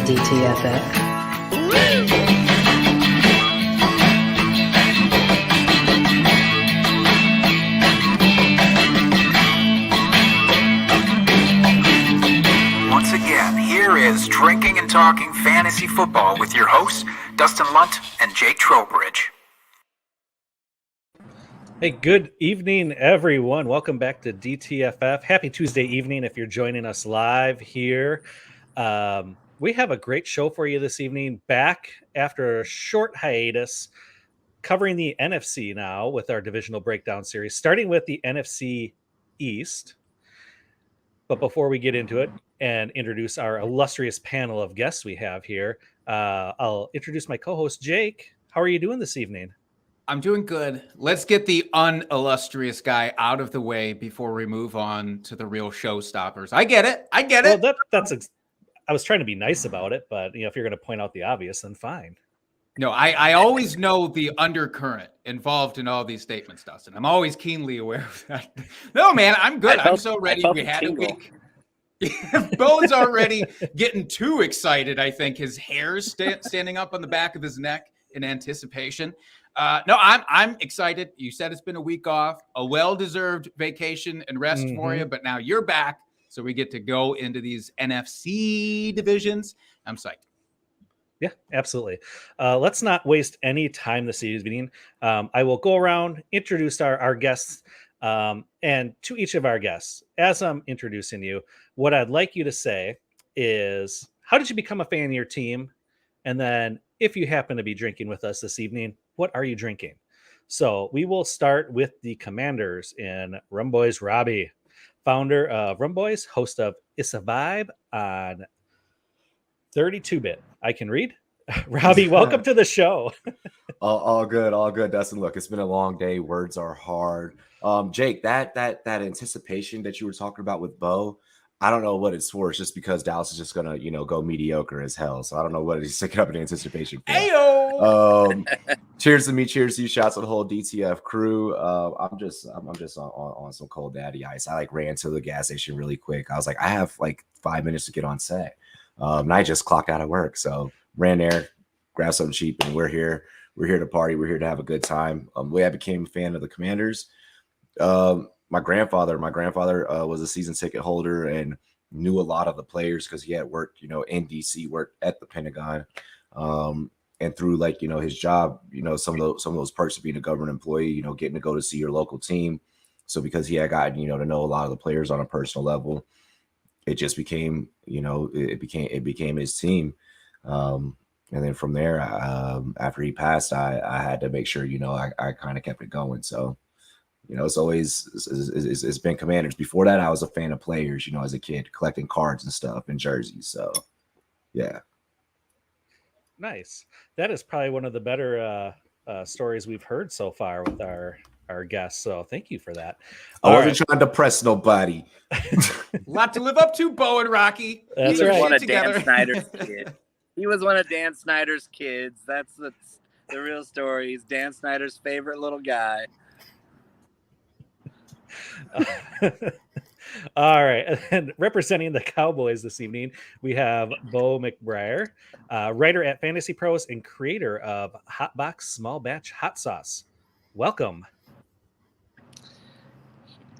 DTFF. Once again, here is Drinking and Talking Fantasy Football with your hosts, Dustin Lunt and Jake Trowbridge. Hey, good evening, everyone. Welcome back to DTFF. Happy Tuesday evening if you're joining us live here. We have a great show for you this evening, back after a short hiatus, covering the NFC now with our divisional breakdown series, starting with the NFC East. But before we get into it and introduce our illustrious panel of guests we have here, I'll introduce my co-host, Jake. How are you doing this evening? I'm doing good. Let's get the unillustrious guy out of the way before we move on to the real showstoppers. I get it. Well, I was trying to be nice about it, but if you're going to point out the obvious, then fine. No, I always know the undercurrent involved in all these statements, Dustin. I'm always keenly aware of that. No, man, I'm good. I'm so ready. We had a week. Bone's already getting too excited. I think his hair's standing up on the back of his neck in anticipation. No, I'm excited. You said it's been a week off, a well-deserved vacation and rest for you, but now you're back, so we get to go into these NFC divisions. I'm psyched. Yeah, absolutely. Let's not waste any time this evening. I will go around, introduce our guests, and to each of our guests, as I'm introducing you, what I'd like you to say is, how did you become a fan of your team? And then if you happen to be drinking with us this evening, what are you drinking? So we will start with the Commanders in Rumboyz Robbie, founder of Rumboyz, host of It's a Vibe on 32-bit. I can read. Robbie, welcome to the show. all good, Dustin. Look, it's been a long day. Words are hard. Jake, that anticipation that you were talking about with Bo, I don't know what it's for. It's just because Dallas is just gonna, go mediocre as hell. So I don't know what he's sticking up in anticipation for. Ayo! Cheers to me, cheers to you. Shouts to the whole DTF crew. I'm just on some cold daddy ice. I ran to the gas station really quick. I was like, I have 5 minutes to get on set. And I just clocked out of work, so ran there, grabbed something cheap, and we're here. We're here to party. We're here to have a good time. The way I became a fan of the Commanders, my grandfather was a season ticket holder and knew a lot of the players because he had worked, in DC, worked at the Pentagon, and through his job, some of those perks of being a government employee, getting to go to see your local team. So because he had gotten, to know a lot of the players on a personal level, it just became, it became his team. And then from there, after he passed, I had to make sure, I kind of kept it going. So, it's been Commanders. Before that, I was a fan of players, as a kid, collecting cards and stuff and jerseys. So, yeah. Nice. That is probably one of the better stories we've heard so far with our guests. So thank you for that. I wasn't trying to press nobody. A lot to live up to, Bo and Rocky. That's he was right. one of Dan Snyder's kids. He was one of Dan Snyder's kids. That's the real story. He's Dan Snyder's favorite little guy. All right. And representing the Cowboys this evening, we have Bo McBrayer, writer at Fantasy Pros and creator of Hotbox Small Batch Hot Sauce. Welcome.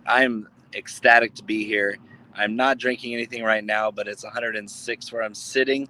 I'm ecstatic to be here. I'm not drinking anything right now, but it's 106 where I'm sitting,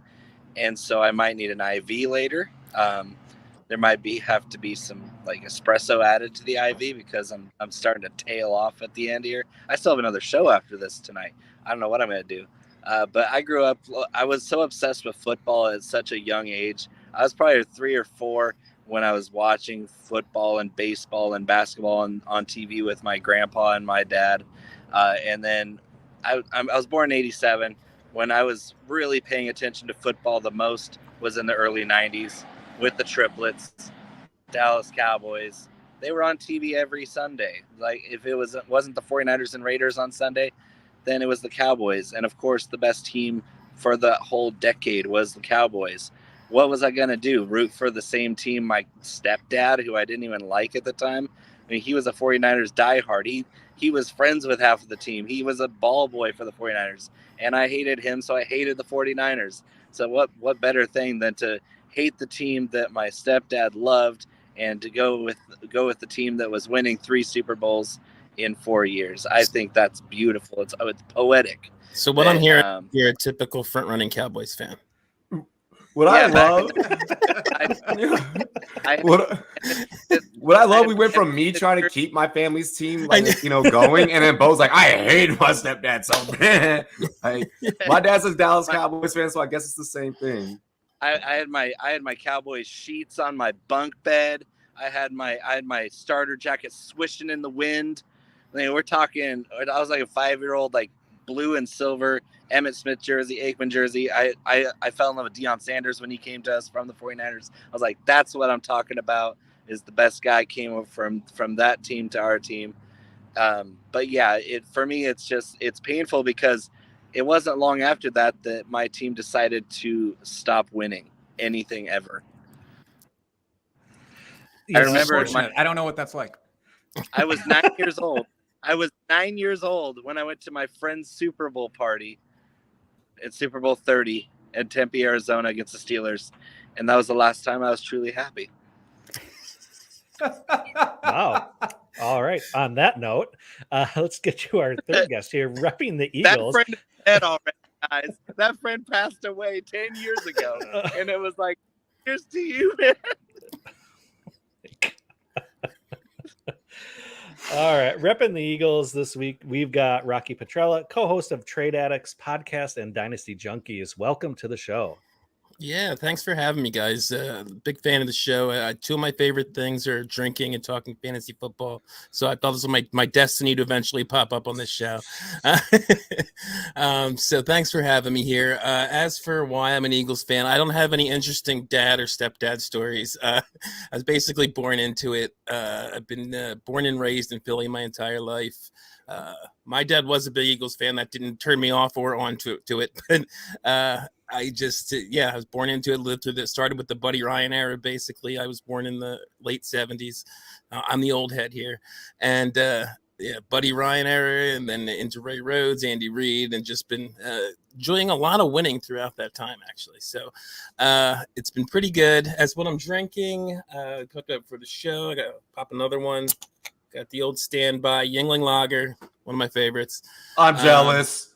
and so I might need an IV later. There might have to be some espresso added to the IV because I'm starting to tail off at the end here. I still have another show after this tonight. I don't know what I'm going to do. But I was so obsessed with football at such a young age. I was probably 3 or 4 when I was watching football and baseball and basketball on TV with my grandpa and my dad. And then I was born in 87. When I was really paying attention to football the most was in the early 90s with the triplets, Dallas Cowboys. They were on TV every Sunday. If it wasn't the 49ers and Raiders on Sunday, then it was the Cowboys. And of course, the best team for the whole decade was the Cowboys. What was I going to do? Root for the same team my stepdad, who I didn't even like at the time? I mean, he was a 49ers diehard. He was friends with half of the team. He was a ball boy for the 49ers. And I hated him, so I hated the 49ers. So what better thing than to hate the team that my stepdad loved and to go with the team that was winning 3 Super Bowls in 4 years. I think that's beautiful. It's poetic. So what I'm hearing, you're a typical front-running Cowboys fan. What I love, we went from me trying to keep my family's team, going, and then Bo's like, I hate my stepdad so bad. My dad's a Dallas Cowboys fan, so I guess it's the same thing. I had my Cowboys sheets on my bunk bed. I had my starter jacket swishing in the wind. We're talking. I was like a 5-year-old, like blue and silver Emmitt Smith jersey, Aikman jersey. I fell in love with Deion Sanders when he came to us from the 49ers. I was like, that's what I'm talking about. Is the best guy came from that team to our team. But yeah, for me, it's painful because it wasn't long after that my team decided to stop winning anything ever. I remember I don't know what that's like. I was 9 years old. I was 9 years old when I went to my friend's Super Bowl party at Super Bowl 30 in Tempe, Arizona against the Steelers. And that was the last time I was truly happy. Wow. All right. On that note, let's get to our third guest here, repping the Eagles. That friend is dead already, guys. That friend passed away 10 years ago. And it was like, here's to you, man. All right, repping the Eagles this week, we've got Rocky Petrella, co-host of Trade Addicts podcast and Dynasty Junkies. Welcome to the show. Yeah, thanks for having me, guys. Big fan of the show. 2 of my favorite things are drinking and talking fantasy football. So I thought this was my destiny to eventually pop up on this show. So thanks for having me here. As for why I'm an Eagles fan, I don't have any interesting dad or stepdad stories. I was basically born into it. I've been born and raised in Philly my entire life. My dad was a big Eagles fan. That didn't turn me off or on to it. But I just, I was born into it, lived through it. Started with the Buddy Ryan era, basically. I was born in the late 70s. I'm the old head here. And, Buddy Ryan era, and then into Ray Rhodes, Andy Reid, and just been enjoying a lot of winning throughout that time, actually. So it's been pretty good. As what I'm drinking, cooked up for the show. I got to pop another one. Got the old standby Yingling Lager, one of my favorites. I'm jealous.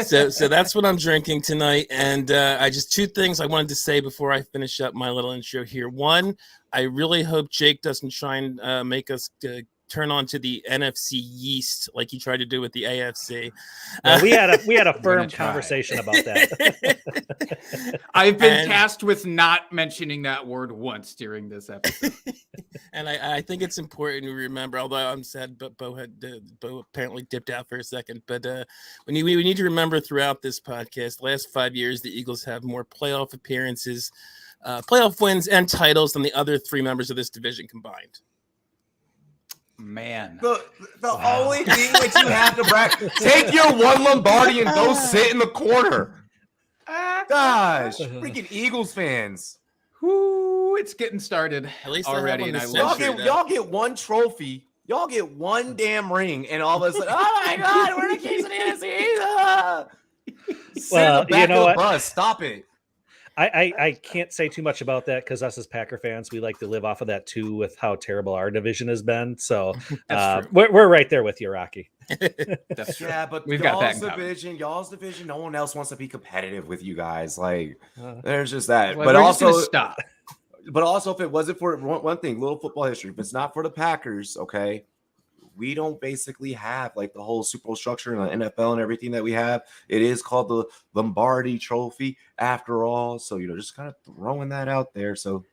So that's what I'm drinking tonight. And I just 2 things I wanted to say before I finish up my little intro here. One, I really hope Jake doesn't try and make us turn on to the NFC East like he tried to do with the AFC. Well, we had a firm conversation about that. I've been tasked with not mentioning that word once during this episode. And I think it's important to remember, although I'm sad, but Bo apparently dipped out for a second. But we need to remember throughout this podcast, last 5 years, the Eagles have more playoff appearances, playoff wins, and titles than the other 3 members of this division combined. Man, the only thing that you have to brag, take your 1 Lombardi and go sit in the corner. Gosh, freaking Eagles fans. Whoo, it's getting started At least already. And y'all get 1 trophy. Y'all get 1 damn ring, and all of a sudden, oh my God, we're the kings of the NFC. Sit in the back of the bus. Stop it. I can't say too much about that because us as Packer fans, we like to live off of that too with how terrible our division has been. So we're right there with you, Rocky. That's true. Yeah, but We've y'all's division, no one else wants to be competitive with you guys. Like, there's just that. Well, but also, stop. But also, if it wasn't for one thing, little football history, if it's not for the Packers, okay, we don't basically have like the whole Super Bowl structure in the NFL and everything that we have. It is called the Lombardi Trophy after all. So, just kind of throwing that out there. So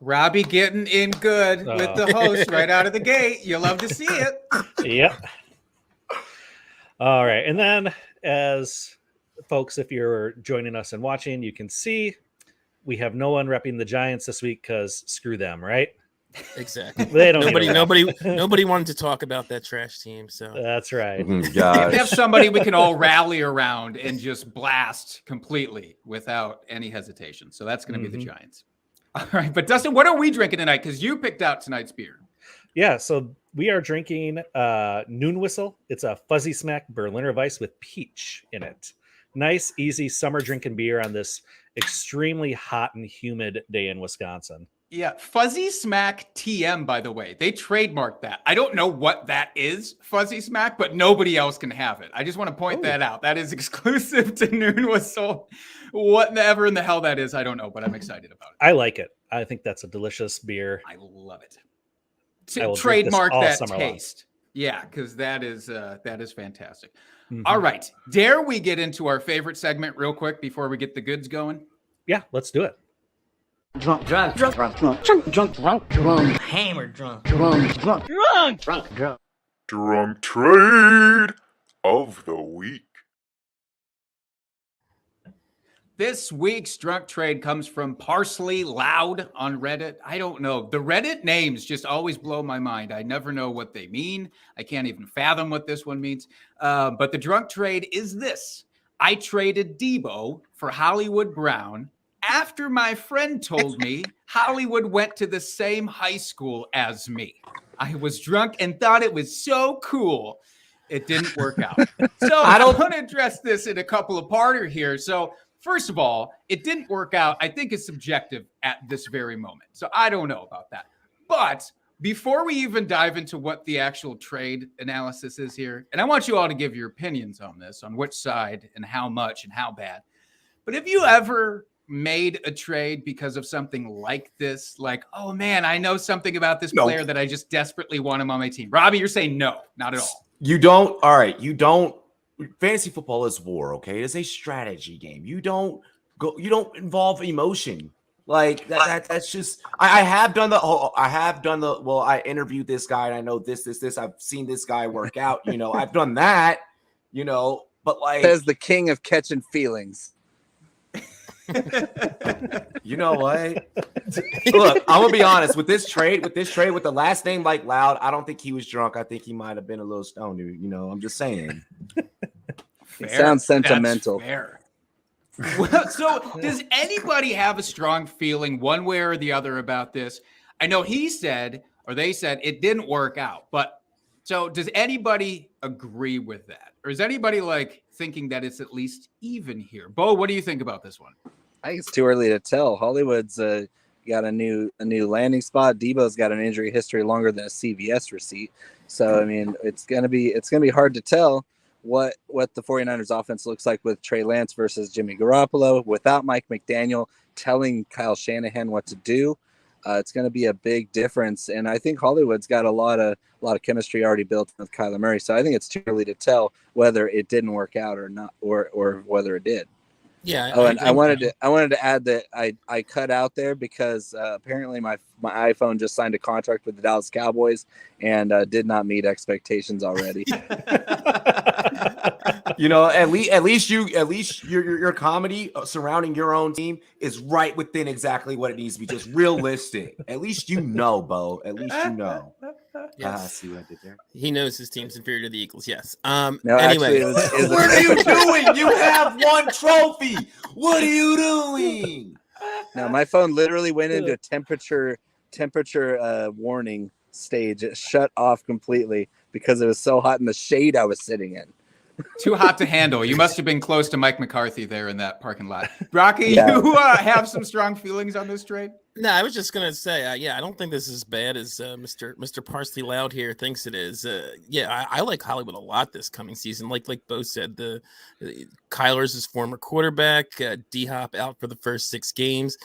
Robbie getting in good with the host right out of the gate. You love to see it. Yep. All right. And then as folks, if you're joining us and watching, you can see we have no one repping the Giants this week because screw them, right? Exactly. They don't nobody wanted to talk about that trash team. So that's right. We have somebody we can all rally around and just blast completely without any hesitation. So that's going to be the Giants. All right. But Dustin, what are we drinking tonight? Because you picked out tonight's beer. Yeah. So we are drinking Noon Whistle. It's a Fuzzy Smack Berliner Weiss with peach in it. nice, easy summer drinking beer on this extremely hot and humid day in Wisconsin. Yeah, Fuzzy Smack TM, by the way. They trademarked that. I don't know what that is, Fuzzy Smack, but nobody else can have it. I just want to point that out. That is exclusive to Noon Whistle. Whatever in the hell that is, I don't know, but I'm excited about it. I like it. I think that's a delicious beer. I love it. I will Trademark drink this that all summer long. taste. Yeah, because that is fantastic. All right. Dare we get into our favorite segment real quick before we get the goods going? Yeah, let's do it. Drunk, hammered, drunk. Drunk trade of the week. This week's drunk trade comes from Parsley Loud on Reddit. I don't know. The Reddit names just always blow my mind. I never know what they mean. I can't even fathom what this one means. But the drunk trade is this. I traded Debo for Hollywood Brown after my friend told me Hollywood went to the same high school as me. I was drunk and thought it was so cool. It didn't work out. So I want to address this in a couple of parter here. So first of all, it didn't work out. I think it's subjective at this very moment. So I don't know about that. But before we even dive into what the actual trade analysis is here, and I want you all to give your opinions on this, on which side and how much and how bad. But if you ever made a trade because of something like this, like, oh man, I know something about this player that I just desperately want him on my team. Robbie, you're saying no, not at all. You don't. All right. You don't. Fantasy football is war. Okay. It's a strategy game. You don't involve emotion like that. That's just, I have done the, well, I interviewed this guy and I know this. I've seen this guy work out, I've done that, but like, Says the king of catching feelings. You know what? Look, I'm gonna be honest with this trade with the last name like Loud. I don't think he was drunk. I think he might have been a little stoned. I'm just saying. It sounds sentimental. That's fair. Well, so does anybody have a strong feeling one way or the other about this? I know they said it didn't work out, but so does anybody agree with that? Or is anybody like thinking that it's at least even here? Bo, what do you think about this one? I think it's too early to tell. Hollywood's got a new landing spot. Debo's got an injury history longer than a CVS receipt. So I mean, it's gonna be hard to tell what the 49ers offense looks like with Trey Lance versus Jimmy Garoppolo without Mike McDaniel telling Kyle Shanahan what to do. It's going to be a big difference, and I think Hollywood's got a lot of chemistry already built with Kyler Murray. So I think it's too early to tell whether it didn't work out or not, or whether it did. Yeah. I wanted to add that I cut out there because apparently my iPhone just signed a contract with the Dallas Cowboys and did not meet expectations already. At least your comedy surrounding your own team is right within exactly what it needs to be, just realistic. At least Bo. At least Yes. I see what I did there. He knows his team's inferior to the Eagles. Yes. No, Anyway, actually, What are you doing? You have one trophy. What are you doing? no, my phone literally went into a temperature warning stage. It shut off completely because it was so hot in the shade I was sitting in. Too hot to handle. You must have been close to Mike McCarthy there in that parking lot. Rocky, you have some strong feelings on this trade? No, I was just gonna say, I don't think this is as bad as Mr. Parsley Loud here thinks it is. I like Hollywood a lot this coming season. Like Bo said, the Kyler's his former quarterback. D-Hop out for the first 6 games.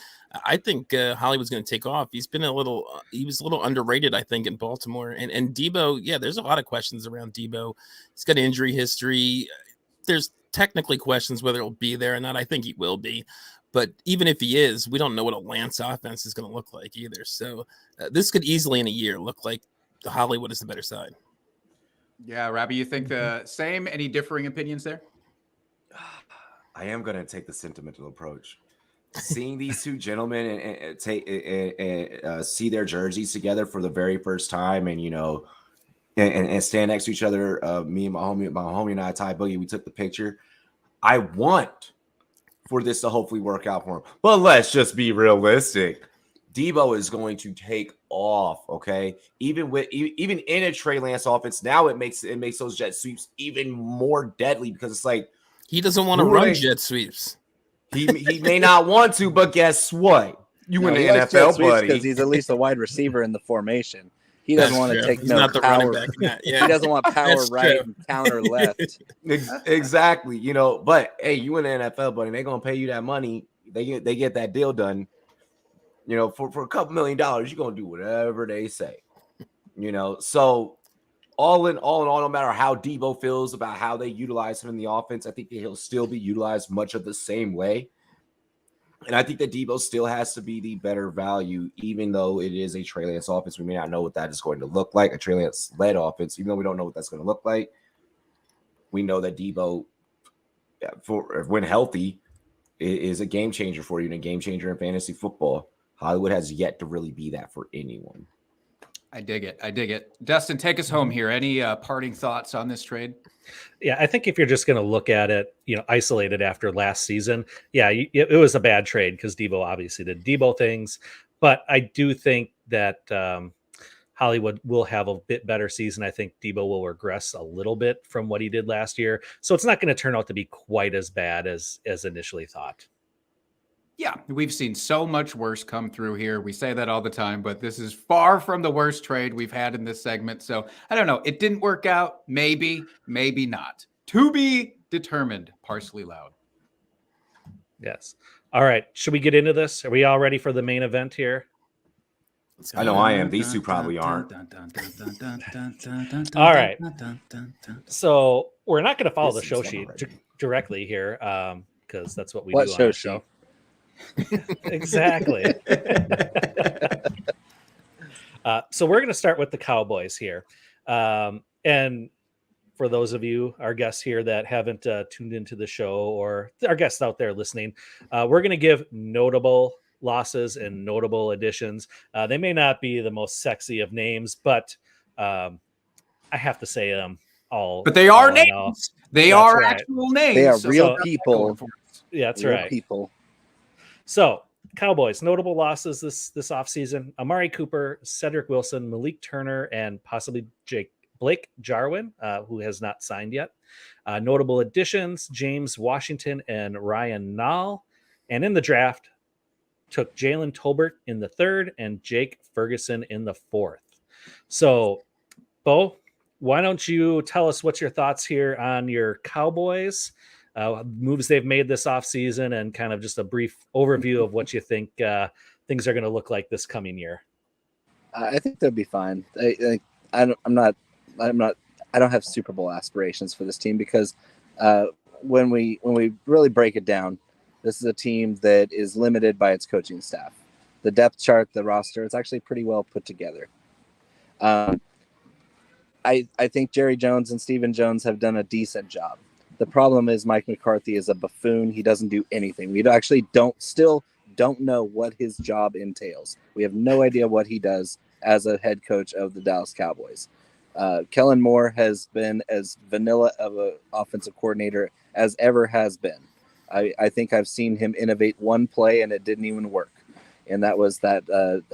I think Hollywood's going to take off. He was a little underrated, I think, in Baltimore. And Debo, there's a lot of questions around Debo. He's got injury history. There's technically questions whether he'll be there or not. I think he will be. But even if he is, we don't know what a Lance offense is going to look like either. So this could easily in a year look like the Hollywood is the better side. Yeah, Robbie, you think the same? Any differing opinions there? I am going to take the sentimental approach. Seeing these two gentlemen and see their jerseys together for the very first time, and and stand next to each other. Me and my homie and I, Ty Boogie, we took the picture. I want for this to hopefully work out for him, but let's just be realistic. Debo is going to take off. Okay, even in a Trey Lance offense, now it makes those jet sweeps even more deadly because it's like He doesn't want to run jet sweeps. He may not want to, but guess what? You in the NFL, buddy. Because he's at least a wide receiver in the formation. He doesn't want to take He's no not the power. running back. Yeah. He doesn't want power That's right true. and counter left. Exactly. But hey, you in the NFL, buddy. They're gonna pay you that money. They get that deal done. For a couple $1 million, you're gonna do whatever they say. So all in all, no matter how Debo feels about how they utilize him in the offense, I think that he'll still be utilized much of the same way. And I think that Debo still has to be the better value, even though it is a Trey Lance offense. We may not know what that is going to look like, a Trey Lance-led offense. Even though we don't know what that's going to look like, we know that Debo, when healthy, is a game changer for you and a game changer in fantasy football. Hollywood has yet to really be that for anyone. I dig it. Dustin, take us home here. Any parting thoughts on this trade? Yeah, I think if you're just going to look at it, isolated after last season, it was a bad trade because Debo obviously did Debo things. But I do think that Hollywood will have a bit better season. I think Debo will regress a little bit from what he did last year. So it's not going to turn out to be quite as bad as initially thought. Yeah, we've seen so much worse come through here. We say that all the time, but this is far from the worst trade we've had in this segment. So I don't know. It didn't work out. Maybe, maybe not. To be determined. Parsley Loud. Yes. All right. Should we get into this? Are we all ready for the main event here? I know I am. These two probably aren't. All right. So we're not going to follow the show sheet directly here because that's what we do on the show. Exactly. So we're going to start with the Cowboys here. And for those of you, our guests here that haven't tuned into the show, or our guests out there listening, we're going to give notable losses and notable additions. They may not be the most sexy of names, but I have to say them all. But they are names. They are actual names. They are real people. Yeah, that's real right. People. So, Cowboys, notable losses this offseason. Amari Cooper, Cedric Wilson, Malik Turner, and possibly Blake Jarwin, who has not signed yet. Notable additions, James Washington and Ryan Nall. And in the draft, took Jalen Tolbert in the 3rd and Jake Ferguson in the 4th. So, Bo, why don't you tell us what's your thoughts here on your Cowboys? Moves they've made this offseason and kind of just a brief overview of what you think things are going to look like this coming year. I think they'll be fine. I don't have Super Bowl aspirations for this team because when we really break it down, this is a team that is limited by its coaching staff. The depth chart, the roster, it's actually pretty well put together. I think Jerry Jones and Stephen Jones have done a decent job. The problem is Mike McCarthy is a buffoon. He doesn't do anything. We actually don't know what his job entails. We have no idea what he does as a head coach of the Dallas Cowboys. Kellen Moore has been as vanilla of an offensive coordinator as ever has been. I think I've seen him innovate one play and it didn't even work. And that was that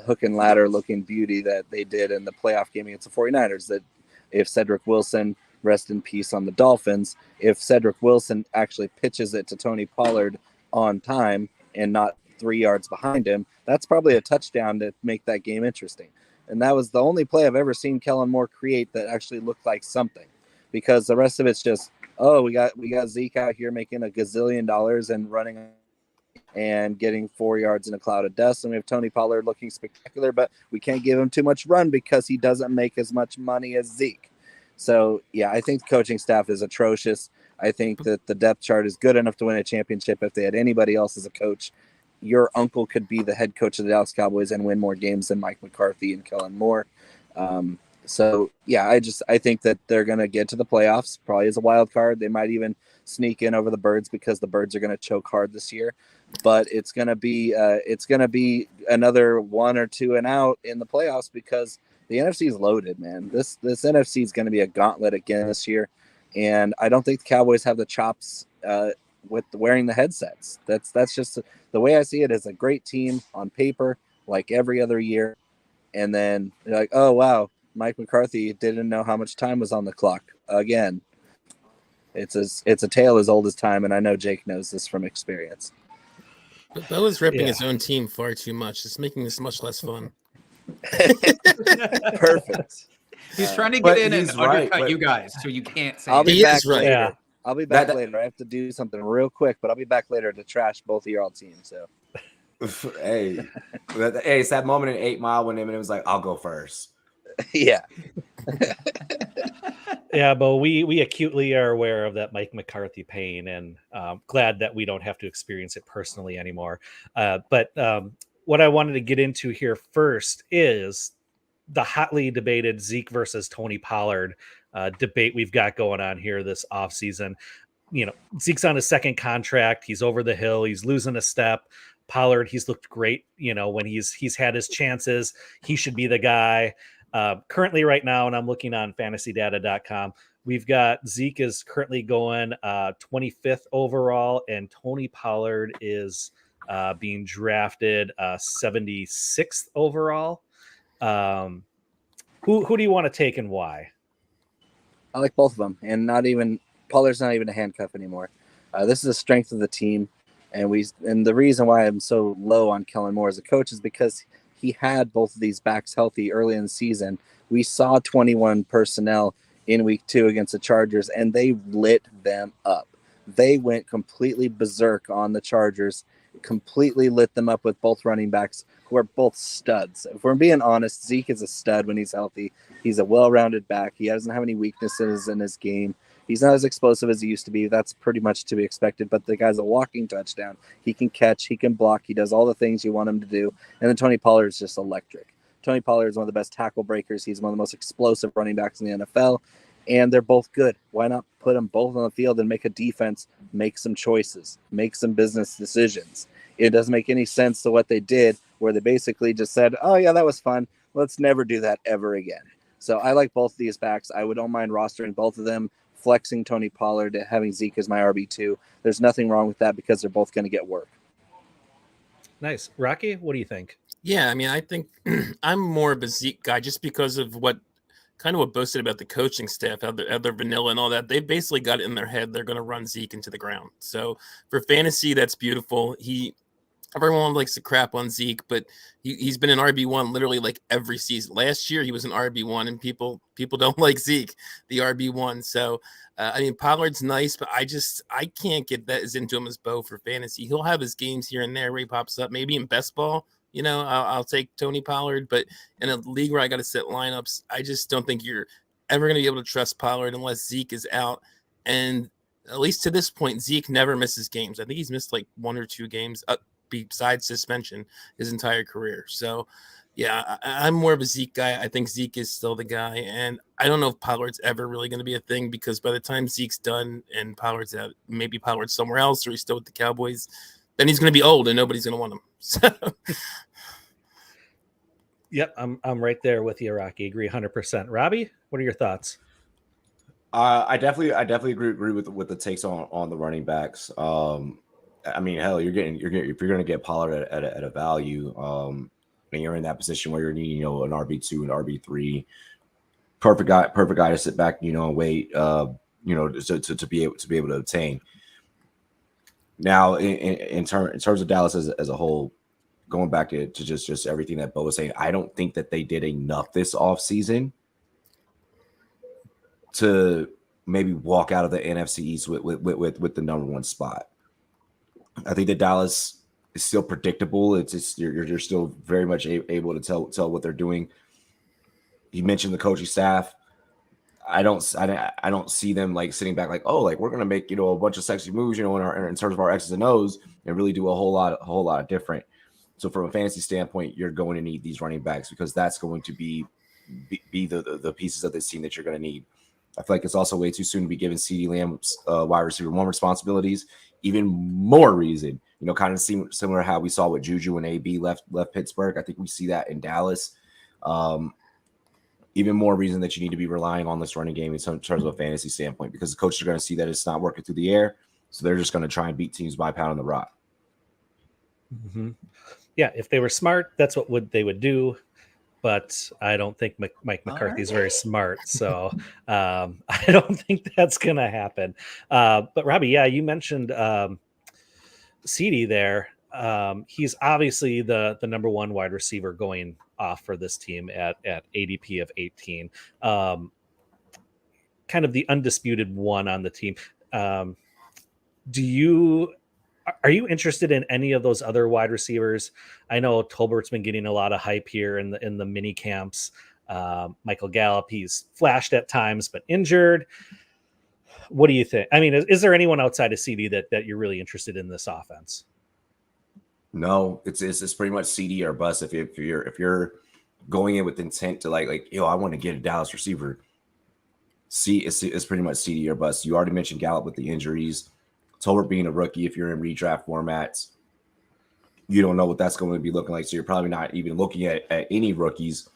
hook and ladder looking beauty that they did in the playoff game against the 49ers. That if Cedric Wilson, rest in peace on the Dolphins, if Cedric Wilson actually pitches it to Tony Pollard on time and not 3 yards behind him, that's probably a touchdown to make that game interesting. And that was the only play I've ever seen Kellen Moore create that actually looked like something, because the rest of it's just, we got Zeke out here making $1 gazillion and running and getting 4 yards in a cloud of dust. And we have Tony Pollard looking spectacular, but we can't give him too much run because he doesn't make as much money as Zeke. So, yeah, I think the coaching staff is atrocious. I think that the depth chart is good enough to win a championship. If they had anybody else as a coach, your uncle could be the head coach of the Dallas Cowboys and win more games than Mike McCarthy and Kellen Moore. So, yeah, I think that they're going to get to the playoffs, probably as a wild card. They might even sneak in over the Birds because the Birds are going to choke hard this year. But it's going to be another 1 or 2 and out in the playoffs because the NFC is loaded, man. This NFC is going to be a gauntlet again this year, and I don't think the Cowboys have the chops with wearing the headsets. That's just the way I see it. As a great team on paper, like every other year, and then you're like, oh wow, Mike McCarthy didn't know how much time was on the clock again. It's a tale as old as time, and I know Jake knows this from experience. But Bo is ripping his own team far too much. It's making this much less fun. Perfect. He's trying to get in and undercut you guys, so you can't say I'll be anything. back later. Yeah. I'll be back later. I have to do something real quick, but I'll be back later to trash both of your old teams. So, hey, it's that moment in 8 Mile when Eminem was like, "I'll go first." Yeah. Yeah, but we acutely are aware of that Mike McCarthy pain, and glad that we don't have to experience it personally anymore. But what I wanted to get into here first is the hotly debated Zeke versus Tony Pollard debate we've got going on here this offseason. You know, Zeke's on his second contract. He's over the hill. He's losing a step. Pollard, he's looked great. You know, when he's had his chances, he should be the guy. Currently right now, and I'm looking on fantasydata.com, we've got Zeke is currently going 25th overall, and Tony Pollard is being drafted 76th overall. Who do you want to take and why? I like both of them, and Pollard's not even a handcuff anymore. This is a strength of the team, and the reason why I'm so low on Kellen Moore as a coach is because he had both of these backs healthy early in the season. We saw 21 personnel in week 2 against the Chargers, and they lit them up. They went completely berserk on the Chargers, completely lit them up with both running backs who are both studs. If we're being honest, Zeke is a stud when he's healthy. He's a well-rounded back. He doesn't have any weaknesses in his game. He's not as explosive as he used to be. That's pretty much to be expected, but the guy's a walking touchdown. He can catch, he can block, he does all the things you want him to do. And then Tony Pollard is just electric. Tony Pollard is one of the best tackle breakers. He's one of the most explosive running backs in the NFL, and they're both good. Why not put them both on the field and make a defense make some choices, make some business decisions? It doesn't make any sense to what they did, where they basically just said, oh, yeah, that was fun. Let's never do that ever again. So I like both these backs. I don't mind rostering both of them, flexing Tony Pollard, having Zeke as my RB2. There's nothing wrong with that because they're both going to get work. Nice. Rocky, what do you think? Yeah, I mean, I think I'm more of a Zeke guy just because of what Bo said about the coaching staff, how they're vanilla and all that. They basically got it in their head they're going to run Zeke into the ground. So for fantasy, that's beautiful. Everyone likes to crap on Zeke, but he's been an RB1 literally like every season. Last year, he was an RB1, and people don't like Zeke, the RB1. So, I mean, Pollard's nice, but I can't get that as into him as Bo for fantasy. He'll have his games here and there where he pops up. Maybe in best ball, you know, I'll take Tony Pollard, but in a league where I got to set lineups, I just don't think you're ever going to be able to trust Pollard unless Zeke is out. And at least to this point, Zeke never misses games. I think he's missed like 1 or 2 games besides suspension his entire career. So yeah, I'm more of a Zeke guy. I think Zeke is still the guy, and I don't know if Pollard's ever really going to be a thing, because by the time Zeke's done and Pollard's out, maybe Pollard's somewhere else or he's still with the Cowboys, then he's going to be old and nobody's going to want him. So Yep, I'm right there with you, Rocky. Agree 100%. Robbie, what are your thoughts? I definitely agree with the takes on the running backs. I mean, hell, you're getting if you're going to get Pollard at a value, and you're in that position where you're needing, you know, an RB2 and RB3, perfect guy to sit back, you know, and wait, you know, to be able to obtain. Now, in terms of Dallas as a whole, going back to just everything that Bo was saying, I don't think that they did enough this offseason to maybe walk out of the NFC East with the number 1 spot. I think that Dallas is still predictable. It's just you're still very much able to tell what they're doing. You mentioned the coaching staff. I don't see them like sitting back like, oh, like we're gonna make, you know, a bunch of sexy moves, you know, in terms of our X's and O's, and really do a whole lot of different. So from a fantasy standpoint, you're going to need these running backs, because that's going to be the pieces of this team that you're going to need. I feel like it's also way too soon to be giving CeeDee Lamb's wide receiver 1 responsibilities. Even more reason, you know, kind of similar to how we saw with Juju and AB left Pittsburgh. I think we see that in Dallas. Even more reason that you need to be relying on this running game in terms of a fantasy standpoint, because the coaches are going to see that it's not working through the air. So they're just going to try and beat teams by pounding the rock. Mm-hmm. Yeah, if they were smart, that's what they would do. but I don't think Mike McCarthy's right. very smart. So I don't think that's going to happen. But Robbie, yeah, you mentioned CD there. He's obviously the number one wide receiver going off for this team at ADP of 18. Kind of the undisputed one on the team. Are you interested in any of those other wide receivers? I know Tolbert's been getting a lot of hype here in the mini camps. Michael Gallup, he's flashed at times but injured. What do you think? I mean, is there anyone outside of CD that you're really interested in this offense? No, it's pretty much CD or bust. If you're going in with intent to like I want to get a Dallas receiver. It's pretty much CD or bust. You already mentioned Gallup with the injuries. Tolbert being a rookie, if you're in redraft formats, you don't know what that's going to be looking like. So you're probably not even looking at any rookies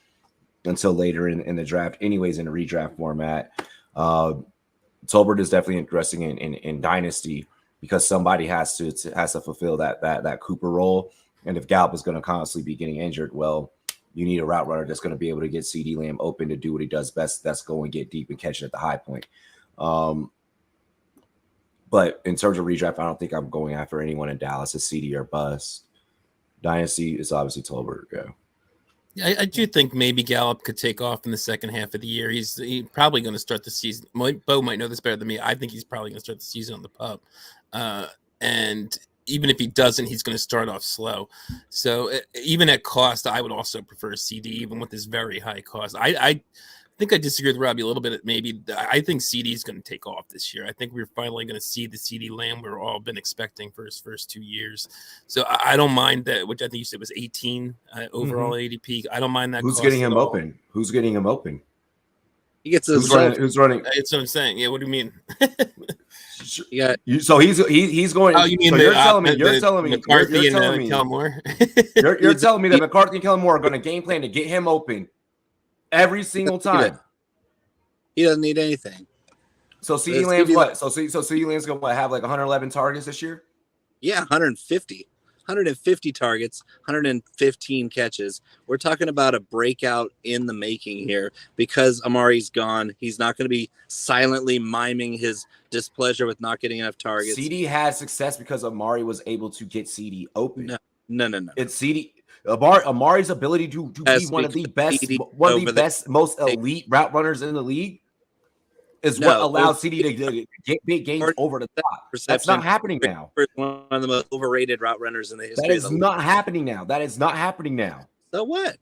until later in the draft, anyways, in a redraft format. Tolbert is definitely interesting in Dynasty because somebody has to fulfill that Cooper role. And if Gallup is going to constantly be getting injured, well, you need a route runner that's going to be able to get CD Lamb open to do what he does best. That's go and get deep and catch it at the high point. But in terms of redraft, I don't think I'm going after anyone in Dallas. It's CD or bust. Dynasty is obviously Tolbert. Yeah, I do think maybe Gallup could take off in the second half of the year. He's probably going to start the season. Bo might know this better than me. I think he's probably going to start the season on the pup. And even if he doesn't, he's going to start off slow. So even at cost, I would also prefer CD, even with this very high cost. I think I disagree with Robbie a little bit. Maybe I think CD is going to take off this year. I think we're finally going to see the CD Lamb we're all been expecting for his first 2 years. So I don't mind that, which I think you said was 18 overall ADP. I don't mind that. Who's getting him open? Who's getting him open? He gets who's running? That's what I'm saying. Yeah, what do you mean? So he's going. Oh, you mean so you're telling me McCarthy and Kellen Moore? You're telling me that McCarthy and Kellen Moore are going to game plan to get him open every single time. He doesn't need anything. So CD Lamb's what? So CD Lamb's going to have like 111 targets this year? Yeah, 150 targets, 115 catches. We're talking about a breakout in the making here because Amari's gone. He's not going to be silently miming his displeasure with not getting enough targets. CD had success because Amari was able to get CD open. No. It's CD. Amari's ability to be one of the best, most elite route runners in the league is what allows CD to get big gains over the top. That's not happening now. One of the most overrated route runners in the history. That is not happening now. So what?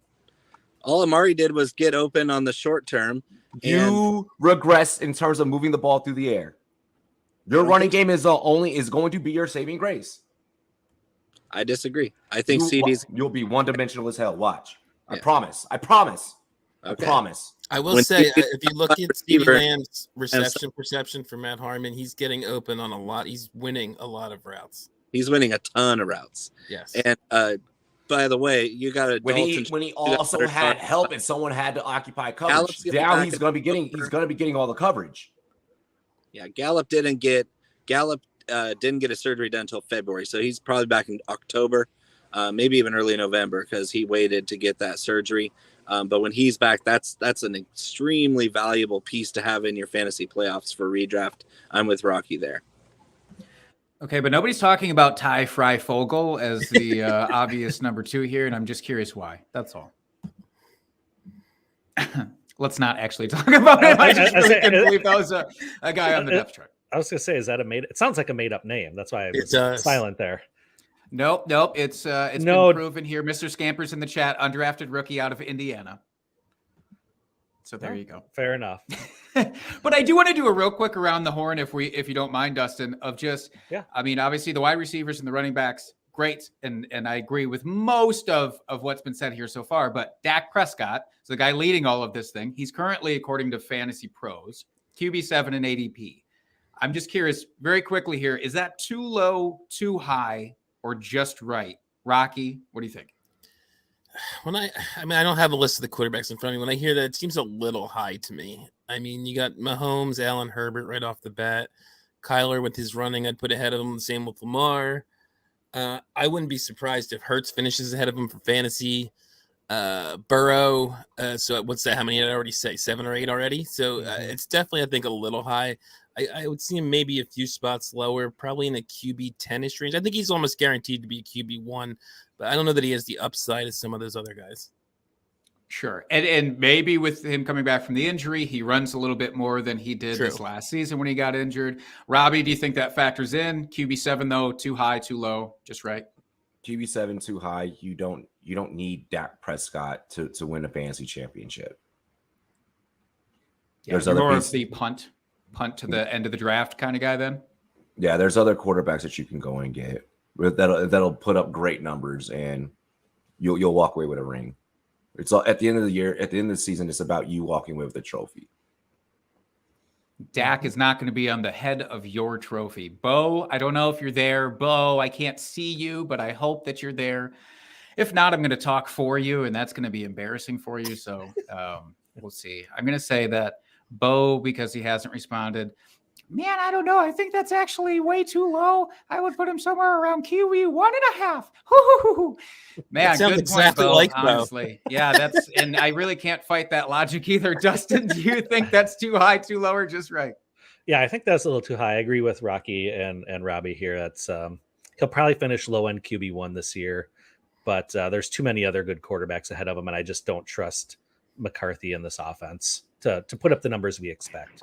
All Amari did was get open on the short term. You regress in terms of moving the ball through the air. Your running game is going to be your saving grace. I disagree. I think you'll be one-dimensional as hell. Watch. I promise. I promise. I will say, if you look at CeeDee Lamb's reception perception for Matt Harmon, he's getting open on a lot. He's winning a lot of routes. He's winning a ton of routes. Yes. And by the way, you got a when he also had help and someone had to occupy coverage. Now he's going to be getting all the coverage. Yeah, Gallup didn't get a surgery done until February, so he's probably back in October, maybe even early November because he waited to get that surgery. But when he's back, that's an extremely valuable piece to have in your fantasy playoffs for redraft. I'm with Rocky there. Okay, but nobody's talking about Ty Fry-Fogel as the obvious number 2 here, and I'm just curious why. That's all. Let's not actually talk about it. I just really couldn't believe that was a guy on the depth chart. I was going to say, is that it sounds like a made-up name. That's why I was silent there. Nope. It's been proven here. Mr. Scamper's in the chat, undrafted rookie out of Indiana. So there you go. Fair enough. But I do want to do a real quick around the horn, if you don't mind, Dustin, of just, I mean, obviously the wide receivers and the running backs, great. And I agree with most of what's been said here so far, but Dak Prescott is the guy leading all of this thing. He's currently, according to Fantasy Pros, QB7 and ADP. I'm just curious very quickly here. Is that too low, too high, or just right? Rocky, what do you think? I don't have a list of the quarterbacks in front of me. When I hear that, it seems a little high to me. I mean, you got Mahomes, Allen, Herbert right off the bat. Kyler with his running, I'd put ahead of him. The same with Lamar. I wouldn't be surprised if Hurts finishes ahead of him for fantasy. Burrow. So what's that? How many did I already say? 7 or 8 already. So it's definitely, I think, a little high. I would see him maybe a few spots lower, probably in the QB 10-ish range. I think he's almost guaranteed to be a QB 1, but I don't know that he has the upside as some of those other guys. Sure. And maybe with him coming back from the injury, he runs a little bit more than he did this last season when he got injured. Robbie, do you think that factors in? QB7 though, too high, too low, just right? QB7 too high. You don't need Dak Prescott to win a fantasy championship. Yeah, there's more of the punt to the end of the draft kind of guy then. Yeah, there's other quarterbacks that you can go and get that'll put up great numbers, and you'll walk away with a ring. It's all, at the end of the year, at the end of the season, it's about you walking away with a trophy. Dak is not going to be on the head of your trophy. Bo, I don't know if you're there. Bo, I can't see you, but I hope that you're there. If not, I'm going to talk for you, and that's going to be embarrassing for you. So we'll see. I'm going to say that Bo, because he hasn't responded. Man, I don't know. I think that's actually way too low. I would put him somewhere around QB 1.5. Man, good exactly point, Bo, like honestly. Yeah, that's, and I really can't fight that logic either. Dustin, do you think that's too high, too low, or just right? Yeah, I think that's a little too high. I agree with Rocky and Robbie here. That's he'll probably finish low end QB1 this year, but there's too many other good quarterbacks ahead of him, and I just don't trust McCarthy in this offense to put up the numbers we expect.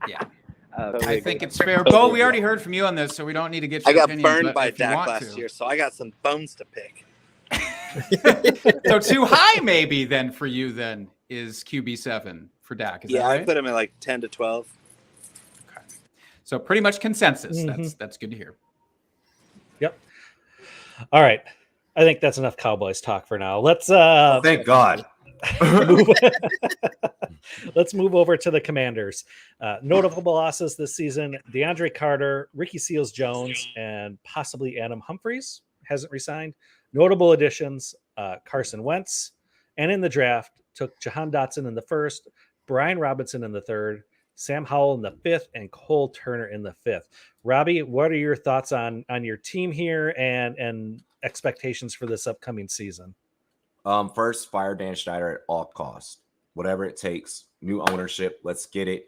Yeah. I think it's fair. Bo, we already heard from you on this, so we don't need to get your opinions. I got burned by Dak last year, so I got some bones to pick. So too high maybe then for you then is QB7 for Dak. Is that right? I put him at like 10 to 12. Okay. So pretty much consensus. That's good to hear. Yep. All right. I think that's enough Cowboys talk for now. Let's thank God. Let's move over to the Commanders. Notable losses this season: DeAndre Carter, Ricky Seals-Jones, and possibly Adam Humphries hasn't resigned. Notable additions: Carson Wentz, and in the draft took Jahan Dotson in the first, Brian Robinson in the third, Sam Howell in the fifth, and Cole Turner in the fifth. Robbie, what are your thoughts on your team here and expectations for this upcoming season? First, fire Dan Schneider at all costs. Whatever it takes. New ownership. Let's get it.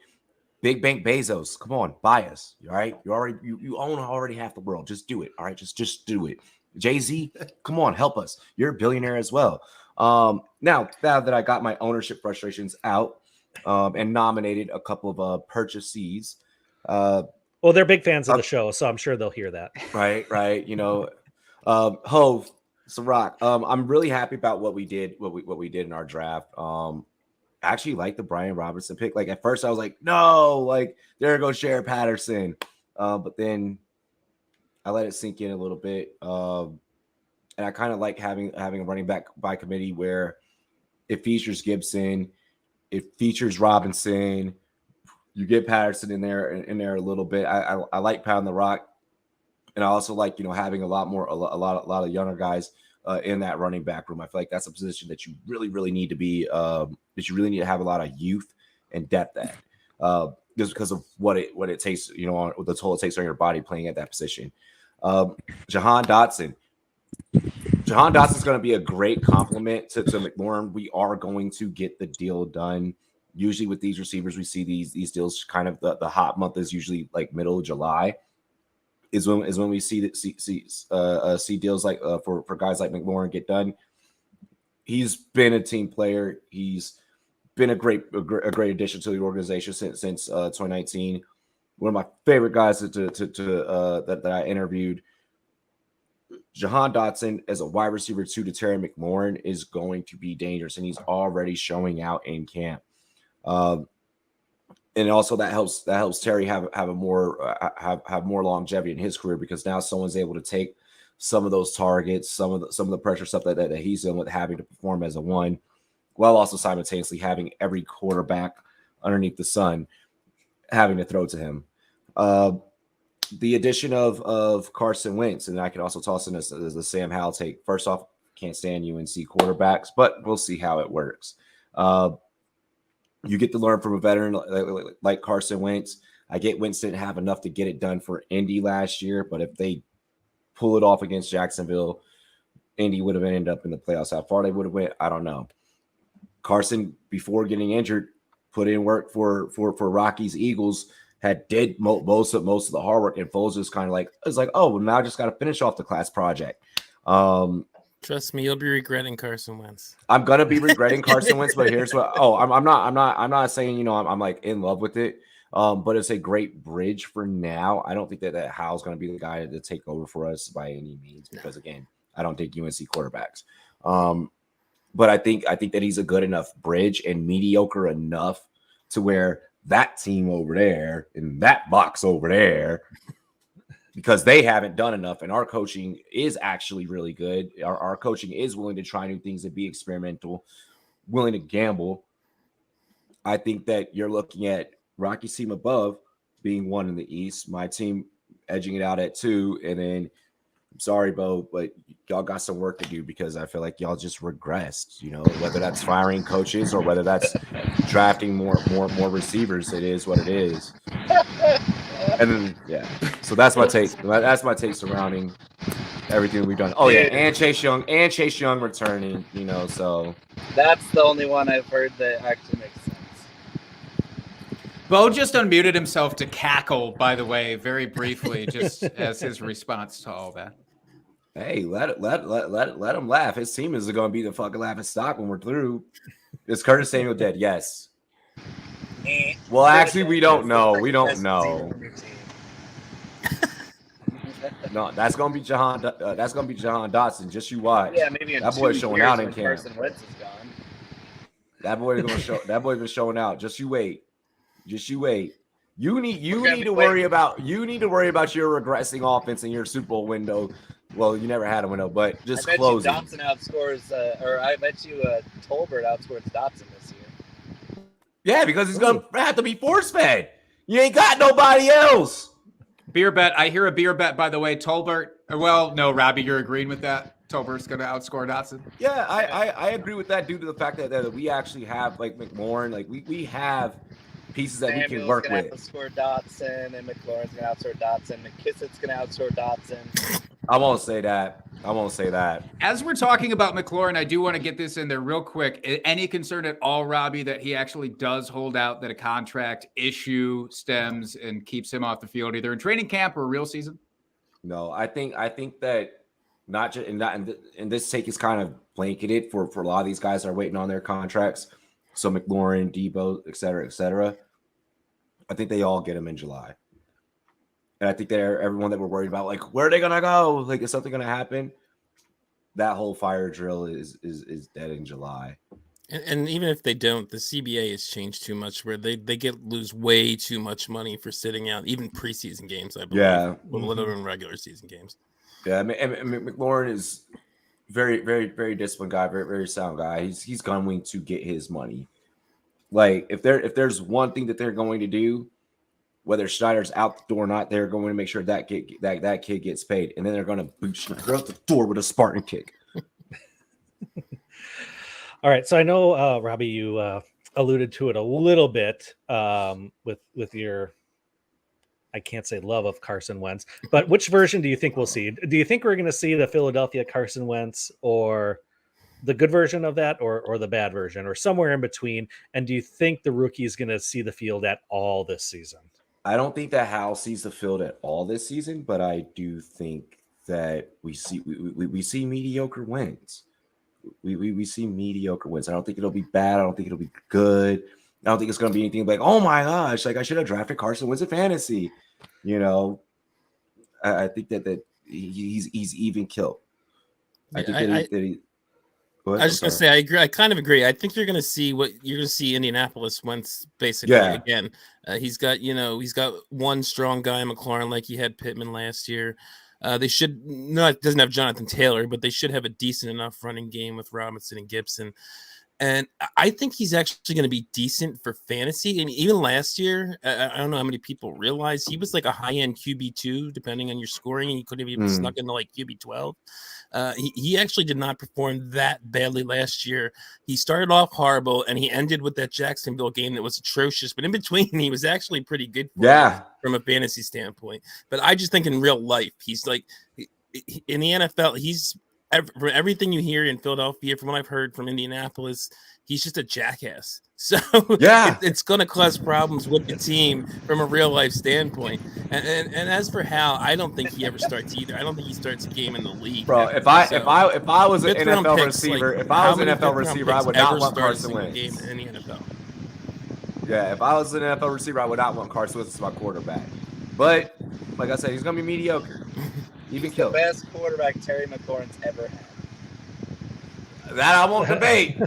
Big Bank Bezos. Come on, buy us. All right. You own already half the world. Just do it. All right. Just do it. Jay-Z, come on, help us. You're a billionaire as well. Now that I got my ownership frustrations out, and nominated a couple of purchasees. Well, they're big fans of the show, so I'm sure they'll hear that. Right. You know, Hove. Rock. I'm really happy about what we did in our draft. I actually like the Brian Robinson pick. Like at first I was like, no, like there goes Sherrod Patterson. But then I let it sink in a little bit. And I kind of like having a running back by committee where it features Gibson, it features Robinson. You get Patterson in there a little bit. I like pounding the rock. And I also like, having a lot of younger guys in that running back room. I feel like that's a position that you really need to be, that you really need to have a lot of youth and depth at, just because of what it takes, what the toll it takes on your body playing at that position. Jahan Dotson. Jahan Dotson is going to be a great compliment to McLaurin. We are going to get the deal done. Usually with these receivers, we see these deals kind of the hot month is usually like middle of July. Is when we see deals like for guys like McLaurin get done. He's been a team player. He's been a great addition to the organization since 2019. One of my favorite guys that I interviewed. Jahan Dotson as a wide receiver 2 to Terry McLaurin is going to be dangerous, and he's already showing out in camp. And also that helps Terry have more longevity in his career, because now someone's able to take some of those targets, some of the pressure stuff that he's dealing with, having to perform as a one, while also simultaneously having every quarterback underneath the sun having to throw to him. The addition of Carson Wentz, and I can also toss in as the Sam Howell take. First off, can't stand UNC quarterbacks, but we'll see how it works. You get to learn from a veteran like Carson Wentz. I get Wentz didn't have enough to get it done for Indy last year, but if they pull it off against Jacksonville, Indy would have ended up in the playoffs. How far they would have went, I don't know. Carson, before getting injured, put in work for Rockies Eagles, did most of the hard work, and Foles was kind of like, it's like, oh, well, now I just got to finish off the class project. Trust me, you'll be regretting Carson Wentz. I'm gonna be regretting Carson Wentz, but here's what. Oh, I'm not saying I'm like in love with it. But it's a great bridge for now. I don't think that Hal's gonna be the guy to take over for us by any means, because again, I don't think UNC quarterbacks. But I think that he's a good enough bridge and mediocre enough to where that team over there in that box over there, because they haven't done enough, and our coaching is actually really good. Our coaching is willing to try new things and be experimental, willing to gamble. I think that you're looking at Rocky's team above being 1 in the East, my team edging it out at 2, and then I'm sorry, Bo, but y'all got some work to do, because I feel like y'all just regressed, whether that's firing coaches or whether that's drafting more receivers. It is what it is. And then, yeah, so that's my take. That's my take surrounding everything we've done. Oh yeah, and Chase Young returning. So that's the only one I've heard that actually makes sense. Bo just unmuted himself to cackle, by the way, very briefly, just as his response to all that. Hey, let him laugh. His team is going to be the fucking laughing stock when we're through. Is Curtis Samuel dead? Yes. Well, actually, we don't know. We don't know. No, that's gonna be Jahan. That's gonna be Jahan Dotson. Just you watch. Yeah, maybe that boy's showing out in camp. Carson Wentz is gone. That boy's gonna show. That boy's been showing out. Just you wait. Just you wait. You need to worry about your regressing offense in your Super Bowl window. Well, you never had a window, but just close it. I bet you Dotson outscores, or I bet you Tolbert outscores Dotson this year. Yeah, because he's gonna have to be force fed. You ain't got nobody else. Beer bet. I hear a beer bet, by the way. Tolbert. Well, no, Robbie, you're agreeing with that. Tolbert's going to outscore Dotson. Yeah, I agree with that due to the fact that we actually have like McLaurin. Like we have pieces that we can work with. Samuel's going to outscore Dotson, and McLaurin's going to outscore Dotson. McKissick's going to outscore Dotson. I won't say that. As we're talking about McLaurin, I do want to get this in there real quick. Any concern at all, Robbie, that he actually does hold out, that a contract issue stems and keeps him off the field, either in training camp or real season? No, I think that not just and this take is kind of blanketed for a lot of these guys that are waiting on their contracts. So McLaurin, Debo, et cetera. I think they all get him in July. And I think that everyone that we're worried about, like, where are they gonna go? Like, is something gonna happen? That whole fire drill is dead in July. And even if they don't, the CBA has changed too much, where they lose way too much money for sitting out, even preseason games. I believe, yeah, let alone regular season games. Yeah, I mean, McLaurin is very, very, very disciplined guy, very, very sound guy. He's going to get his money. Like, if there's one thing that they're going to do, whether Schneider's out the door or not, they're going to make sure that kid gets paid, and then they're going to boot Schneider out the door with a Spartan kick. All right, so I know, Robbie, you alluded to it a little bit with your, I can't say love of Carson Wentz, but which version do you think we'll see? Do you think we're going to see the Philadelphia Carson Wentz, or the good version of that, or the bad version, or somewhere in between? And do you think the rookie is going to see the field at all this season? I don't think that Hal sees the field at all this season, but I do think that we see mediocre wins. We see mediocre wins. I don't think it'll be bad. I don't think it'll be good. I don't think it's going to be anything like, oh my gosh, like I should have drafted Carson Wentz in fantasy. I think that he's even killed. I think that he I was just going to say, I agree. I kind of agree. I think you're going to see Indianapolis Wentz basically again. He's got one strong guy, McLaurin, like he had Pittman last year. They should not doesn't have Jonathan Taylor, but they should have a decent enough running game with Robinson and Gibson. And I think he's actually going to be decent for fantasy. And even last year, I don't know how many people realize he was like a high-end QB2, depending on your scoring, and he could have even snuck into like QB12. He actually did not perform that badly last year. He started off horrible, and he ended with that Jacksonville game that was atrocious. But in between, he was actually pretty good from a fantasy standpoint. But I just think in real life, he's like in the NFL, he's from everything you hear in Philadelphia, from what I've heard from Indianapolis, he's just a jackass. So Yeah. it's going to cause problems with the team from a real life standpoint. And as for Hal, I don't think he ever starts either. I don't think he starts a game in the league. Bro, if I was an NFL receiver, I would not want Carson Wentz. Game in the NFL. Yeah, if I was an NFL receiver, I would not want Carson Wentz as my quarterback. But like I said, he's gonna be mediocre. Even He's the best quarterback Terry McLaurin's ever had. That I won't debate.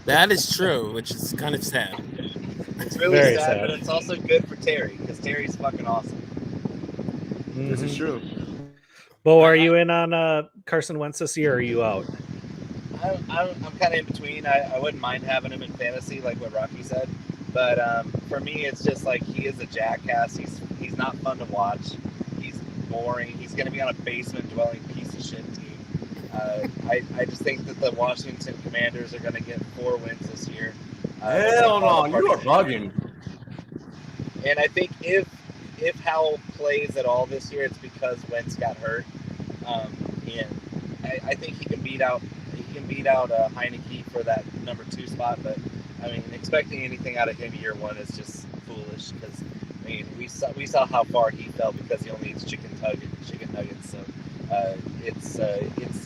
That is true, which is kind of sad. It's really Very sad, sad. but it's also good for Terry because Terry's fucking awesome. This is true. Bo, are you in on Carson Wentz this year, or are you out? I'm kind of in between. I wouldn't mind having him in fantasy, like what Rocky said. But for me, it's just like he is a jackass. He's not fun to watch. He's boring. He's going to be on a basement-dwelling piece of shit team. I just think that the Washington Commanders are going to get 4 wins this year. Hell no, you are bugging. And I think if Howell plays at all this year, it's because Wentz got hurt. And I think he can beat out Heineke for that number 2 spot. But I mean, expecting anything out of him year 1 is just foolish because I mean we saw how far he fell because he only eats chicken nuggets. So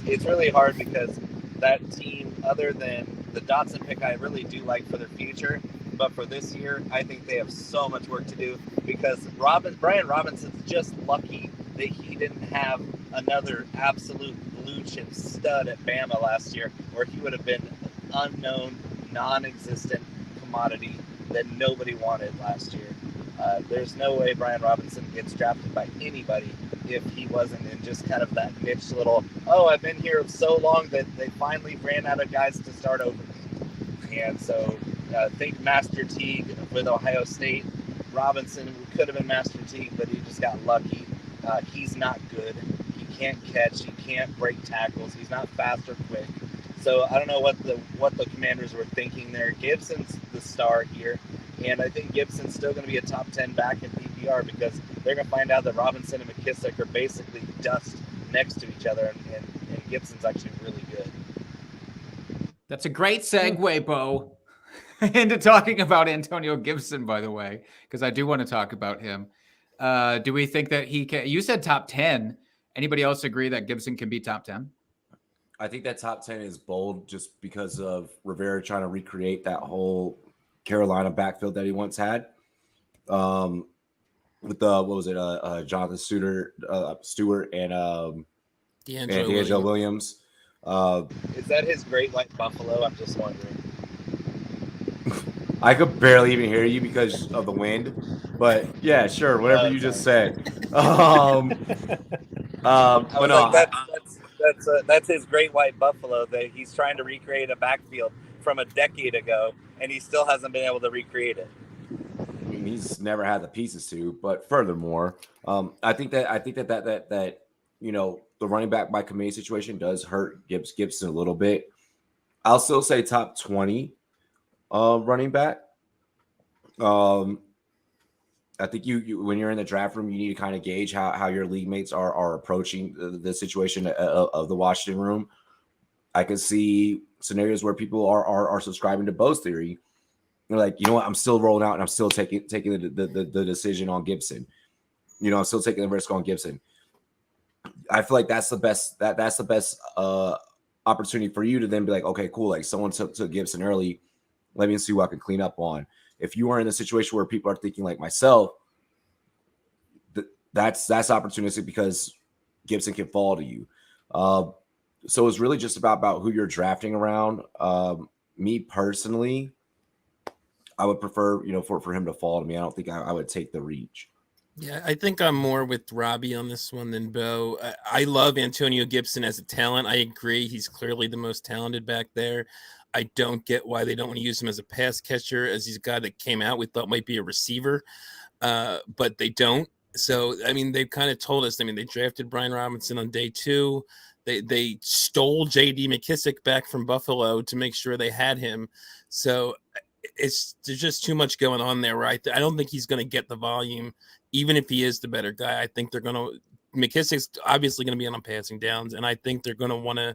it's really hard because that team, other than the Dotson pick, I really do like for their future. But for this year, I think they have so much work to do because Brian Robinson's just lucky that he didn't have another absolute blue chip stud at Bama last year, where he would have been an unknown, non-existent commodity that nobody wanted last year. There's no way Brian Robinson gets drafted by anybody if he wasn't in just kind of that niche little, I've been here so long that they finally ran out of guys to start over. And so think Master Teague with Ohio State. Robinson could have been Master Teague, but he just got lucky. He's not good. He can't catch. He can't break tackles. He's not fast or quick. So I don't know what the Commanders were thinking there. Gibson's the star here, and I think Gibson's still going to be a top 10 back in PPR because they're going to find out that Robinson and McKissick are basically dust next to each other, and Gibson's actually really good. That's a great segue, Bo, into talking about Antonio Gibson, by the way, because I do want to talk about him. Do we think that he can? You said top 10. Anybody else agree that Gibson can be top 10? I think that top 10 is bold just because of Rivera trying to recreate that whole Carolina backfield that he once had. With Jonathan Stewart and D'Angelo Williams. Is that his Great White Buffalo? I'm just wondering. I could barely even hear you because of the wind, but yeah, sure, whatever you just said. That's his Great White Buffalo that he's trying to recreate a backfield from a decade ago, and he still hasn't been able to recreate it. I mean, he's never had the pieces to. But furthermore, I think that you know, the running back by committee situation does hurt Gibson a little bit. I'll still say top 20 running back. I think you when you're in the draft room, you need to kind of gauge how your league mates are approaching the situation of the Washington room. I can see scenarios where people are subscribing to Bo's theory. They're like, you know what, I'm still rolling out and I'm still taking the decision on Gibson. You know, I'm still taking the risk on Gibson. I feel like that's the best opportunity for you to then be like, okay, cool. Like someone took Gibson early. Let me see what I can clean up on. If you are in a situation where people are thinking like myself, that's opportunistic because Gibson can fall to you. So it's really just about who you're drafting around. Me personally, I would prefer, you know, for him to fall to me. I don't think I would take the reach. Yeah, I think I'm more with Robbie on this one than Bo. I love Antonio Gibson as a talent. I agree. He's clearly the most talented back there. I don't get why they don't want to use him as a pass catcher, as he's a guy that came out we thought might be a receiver, but they don't. So, I mean, they've kind of told us, I mean, they drafted Brian Robinson on day 2. They stole J.D. McKissick back from Buffalo to make sure they had him. So there's just too much going on there, right? I don't think he's going to get the volume, even if he is the better guy. I think they're going to McKissick's obviously going to be on passing downs, and I think they're going to want to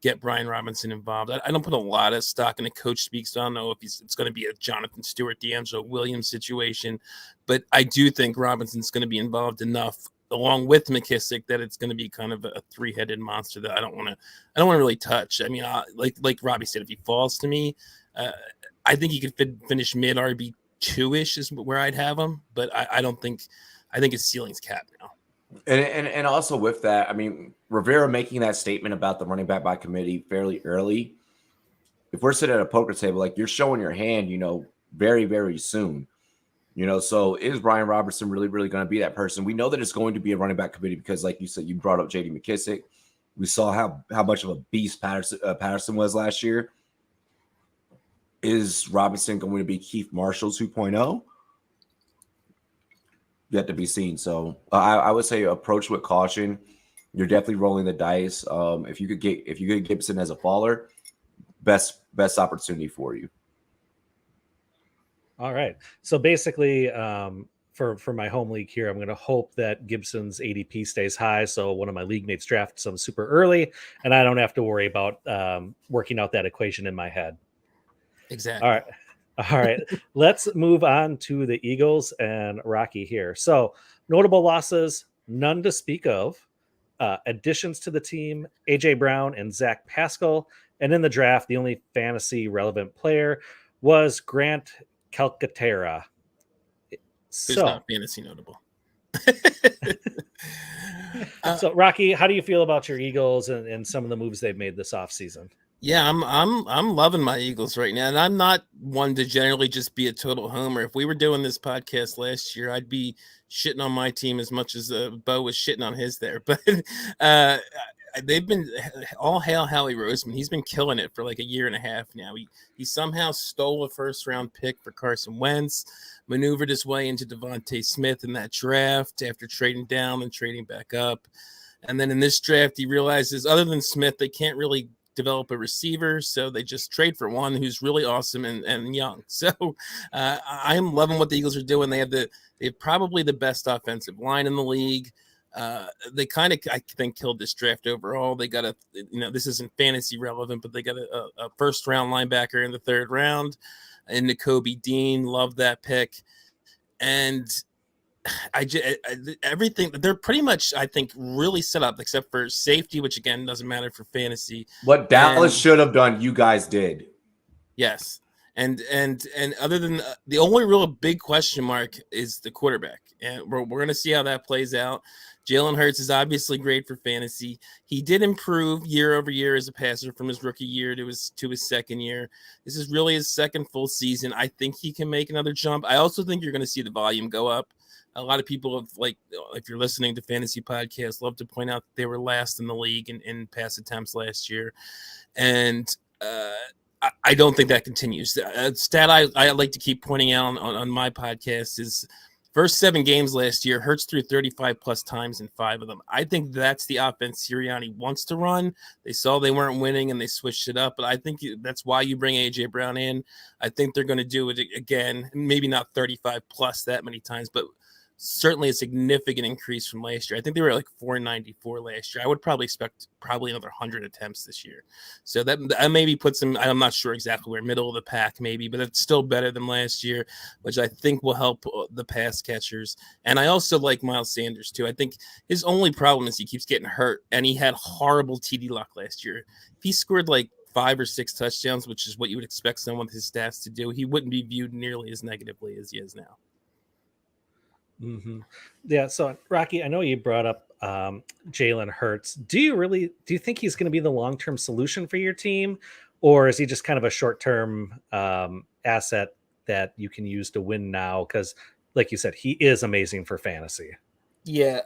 get Brian Robinson involved. I don't put a lot of stock in the coach speaks. So I don't know if it's going to be a Jonathan Stewart, D'Angelo Williams situation, but I do think Robinson's going to be involved enough along with McKissick that it's going to be kind of a three-headed monster that I don't want to really touch. I mean, like Robbie said, if he falls to me, I think he could finish mid RB 2-ish is where I'd have him, but I think his ceiling's capped now. And also with that, I mean, Rivera making that statement about the running back by committee fairly early. If we're sitting at a poker table, like, you're showing your hand, very, very soon. So is Brian Robertson really, really going to be that person? We know that it's going to be a running back committee because, like you said, you brought up J.D. McKissick. We saw how much of a beast Patterson was last year. Is Robinson going to be Keith Marshall 2.0? Yet to be seen. So I would say approach with caution. You're definitely rolling the dice. If you could get Gibson as a faller, best opportunity for you. All right. So basically, for my home league here, I'm going to hope that Gibson's ADP stays high, so one of my league mates drafts him super early, and I don't have to worry about working out that equation in my head. Exactly. All right. Let's move on to the Eagles and Rocky here. So notable losses, none to speak of. Additions to the team, AJ Brown and Zach Pascal. And in the draft, the only fantasy relevant player was Grant Calcaterra. Who's not fantasy notable. So Rocky, how do you feel about your Eagles and some of the moves they've made this offseason? Yeah, I'm loving my Eagles right now, and I'm not one to generally just be a total homer. If we were doing this podcast last year, I'd be shitting on my team as much as Bo was shitting on his there. But they've been all hail Howie Roseman. He's been killing it for like a year and a half now. He somehow stole a first-round pick for Carson Wentz, maneuvered his way into Devontae Smith in that draft after trading down and trading back up. And then in this draft, he realizes other than Smith, they can't really develop a receiver, so they just trade for one who's really awesome and young. So I'm loving what the Eagles are doing. They have probably the best offensive line in the league. They kind of, I think, killed this draft overall. They got this isn't fantasy relevant, but they got a first round linebacker in the third round, and Nakobe Dean. Love that pick. And everything, they're pretty much, I think, really set up except for safety, which again doesn't matter for fantasy. What Dallas should have done, you guys did. Yes. And other than the only real big question mark is the quarterback, and we're going to see how that plays out. Jalen Hurts is obviously great for fantasy. He did improve year over year as a passer from his rookie year to his second year. This is really his second full season. I think he can make another jump. I also think you're going to see the volume go up. A lot of people have, like, if you're listening to fantasy podcasts, love to point out that they were last in the league in pass attempts last year. And I don't think that continues. A stat I like to keep pointing out on my podcast is first 7 games last year, Hurts threw 35 plus times in 5 of them. I think that's the offense Sirianni wants to run. They saw they weren't winning and they switched it up, but I think that's why you bring AJ Brown in. I think they're going to do it again, maybe not 35 plus that many times, but certainly a significant increase from last year. I think they were like 494 last year. I would probably expect another 100 attempts this year. So that maybe puts them, I'm not sure exactly where, middle of the pack maybe, but it's still better than last year, which I think will help the pass catchers. And I also like Miles Sanders too. I think his only problem is he keeps getting hurt, and he had horrible TD luck last year. If he scored like 5 or 6 touchdowns, which is what you would expect someone with his stats to do, he wouldn't be viewed nearly as negatively as he is now. Mm-hmm. Yeah. So Rocky, I know you brought up Jalen Hurts. Do you think he's going to be the long-term solution for your team, or is he just kind of a short-term asset that you can use to win now? Because, like you said, he is amazing for fantasy. Yeah,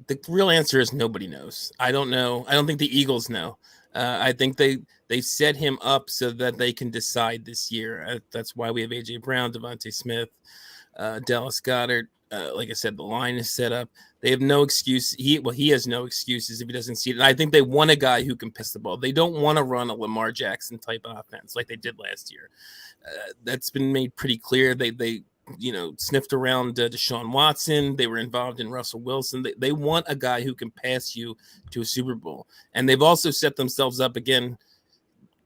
the real answer is nobody knows. I don't know. I don't think the Eagles know. I think they set him up so that they can decide this year. That's why we have AJ Brown, Devontae Smith, Dallas Goedert. Like I said, the line is set up. They have no excuse. He has no excuses if he doesn't see it. And I think they want a guy who can pass the ball. They don't want to run a Lamar Jackson type offense like they did last year. That's been made pretty clear. They sniffed around Deshaun Watson. They were involved in Russell Wilson. They want a guy who can pass you to a Super Bowl. And they've also set themselves up again.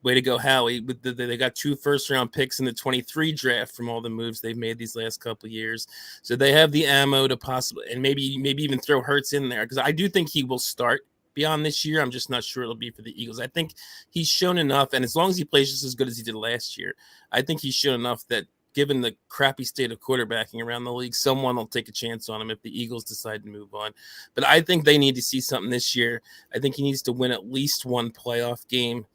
Way to go, Howie. They got 2 first-round picks in the 23 draft from all the moves they've made these last couple of years. So they have the ammo to possibly, and maybe even throw Hurts in there, because I do think he will start beyond this year. I'm just not sure it'll be for the Eagles. I think he's shown enough, and as long as he plays just as good as he did last year, I think he's shown enough that given the crappy state of quarterbacking around the league, someone will take a chance on him if the Eagles decide to move on. But I think they need to see something this year. I think he needs to win at least one playoff game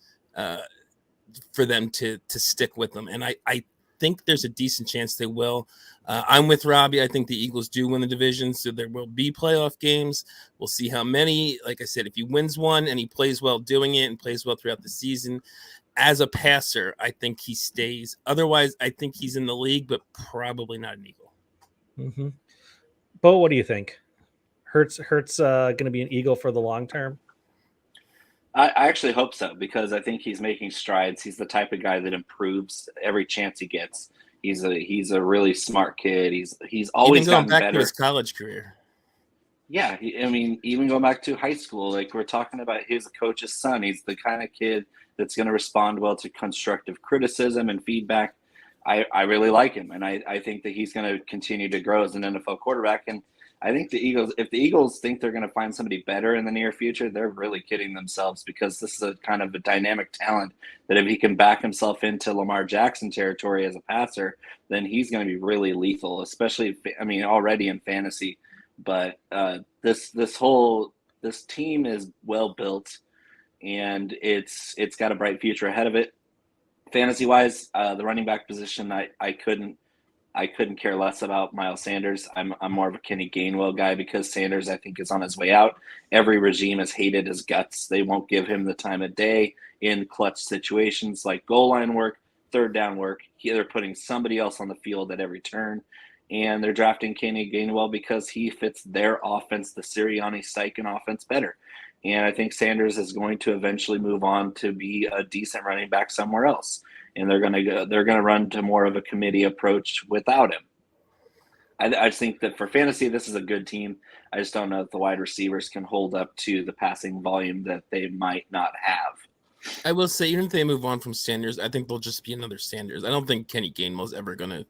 for them to stick with them. And I think there's a decent chance they will. I'm with Robbie. I think the Eagles do win the division, so there will be playoff games. We'll see how many. Like I said, if he wins one and he plays well doing it and plays well throughout the season, as a passer, I think he stays. Otherwise, I think he's in the league, but probably not an Eagle. Mm-hmm. Bo, what do you think? Hurts going to be an Eagle for the long term? I actually hope so, because I think he's making strides. He's the type of guy that improves every chance he gets. He's a really smart kid. He's always even going gotten back better. to his college career. Yeah, even going back to high school, like we're talking about, he's a coach's son. He's the kind of kid that's going to respond well to constructive criticism and feedback. I really like him, and I think that he's going to continue to grow as an NFL quarterback. And I think if the Eagles think they're going to find somebody better in the near future, they're really kidding themselves, because this is a kind of a dynamic talent that if he can back himself into Lamar Jackson territory as a passer, then he's going to be really lethal, especially, already in fantasy. But this team is well built, and it's got a bright future ahead of it. Fantasy wise, the running back position, I couldn't care less about Miles Sanders. I'm more of a Kenny Gainwell guy, because Sanders, I think, is on his way out. Every regime has hated his guts. They won't give him the time of day in clutch situations like goal line work, third down work. They're putting somebody else on the field at every turn. And they're drafting Kenny Gainwell because he fits their offense, the Sirianni-Steichen offense, better. And I think Sanders is going to eventually move on to be a decent running back somewhere else. And they're going to run to more of a committee approach without him. I just think that for fantasy, this is a good team. I just don't know if the wide receivers can hold up to the passing volume that they might not have. I will say, even if they move on from Sanders, I think they'll just be another Sanders. I don't think Kenny Gainwell's ever going to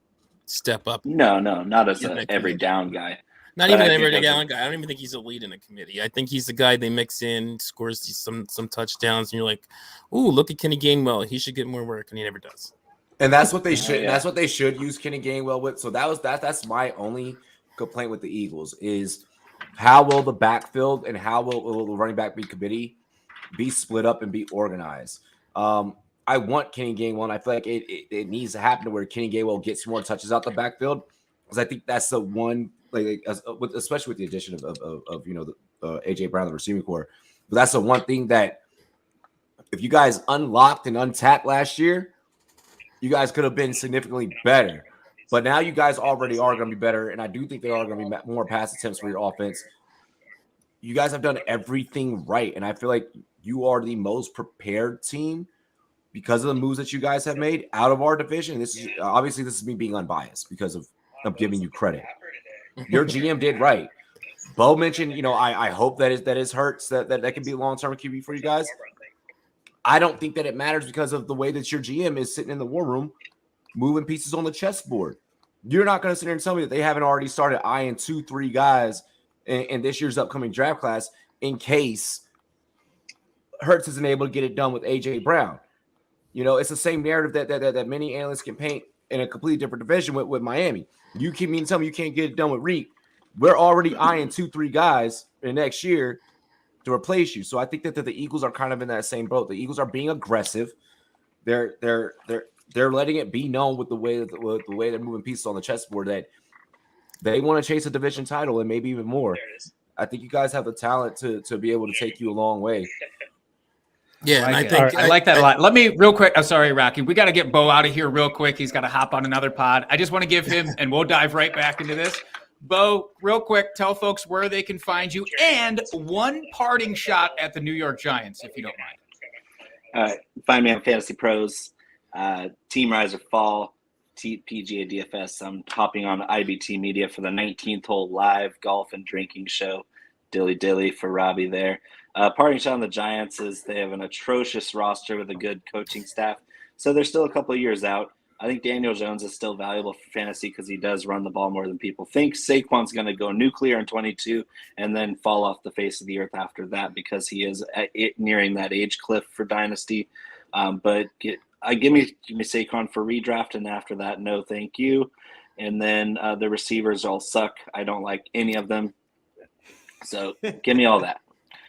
step up. No, not as an every down guy. Not even an every down guy. I don't even think he's a lead in a committee. I think he's the guy they mix in, scores some touchdowns, and you're like, ooh, look at Kenny Gainwell. He should get more work, and he never does. And that's what they should. That's what they should use Kenny Gainwell with. So that's my only complaint with the Eagles is how will the backfield and how will the running back committee be split up and be organized. I want Kenny Gainwell, and I feel like it needs to happen to where Kenny Gainwell gets more touches out the backfield, because I think that's the one, especially with the addition of AJ Brown, the receiving core. But that's the one thing that if you guys unlocked and untapped last year, you guys could have been significantly better. But now you guys already are going to be better, and I do think there are going to be more pass attempts for your offense. You guys have done everything right, and I feel like you are the most prepared team because of the moves that you guys have made out of our division. This is me being unbiased because of giving you credit. Your GM did right. Bo mentioned, I hope that is Hurts that can be a long-term QB for you guys. I don't think that it matters because of the way that your GM is sitting in the war room, moving pieces on the chessboard. You're not going to sit here and tell me that they haven't already started eyeing 2-3 guys in this year's upcoming draft class in case Hurts isn't able to get it done with AJ Brown. It's the same narrative that many analysts can paint in a completely different division with Miami. You keep meaning to tell me you can't get it done with Reek. We're already eyeing 2-3 guys in the next year to replace you. So I think that the Eagles are kind of in that same boat. The Eagles are being aggressive. They're letting it be known with the way they're moving pieces on the chessboard that they want to chase a division title and maybe even more. I think you guys have the talent to be able to take you a long way. Yeah, I like that a lot. Let me real quick. I'm sorry, Rocky. We got to get Bo out of here real quick. He's got to hop on another pod. I just want to give him, and we'll dive right back into this. Bo, real quick, tell folks where they can find you and one parting shot at the New York Giants, if you don't mind. Find me on Fantasy Pros, Team Rise or Fall. PGA DFS. I'm hopping on IBT Media for the 19th hole live golf and drinking show. Dilly dilly for Robbie there. Parting shot on the Giants is they have an atrocious roster with a good coaching staff, so they're still a couple of years out. I think Daniel Jones is still valuable for fantasy because he does run the ball more than people think. Saquon's going to go nuclear in 22 and then fall off the face of the earth after that because he is nearing that age cliff for Dynasty. But give me Saquon for redraft, and after that, no thank you. And then the receivers all suck. I don't like any of them. So give me all that.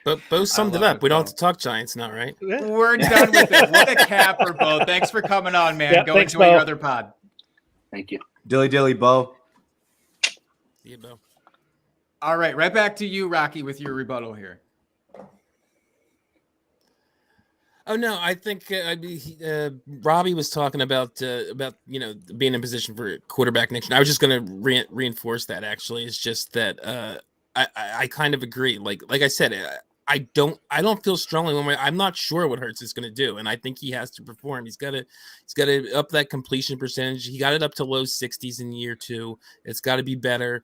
But Bo summed it up. We don't have to talk Giants now, right? We're done with it. What a capper, Bo. Thanks for coming on, man. Yeah, Go thanks, enjoy Bo. your other pod. Thank you. Dilly dilly, Bo. See you, Bo. All right, right back to you, Rocky, with your rebuttal here. Oh no, I think Robbie was talking about being in position for quarterback next year. I was just going to reinforce that. Actually, it's just that I kind of agree. Like I said, I don't feel strongly one way. I'm not sure what Hurts is going to do, and I think he has to perform. He's got to up that completion percentage. He got it up to low 60s in year 2. It's got to be better.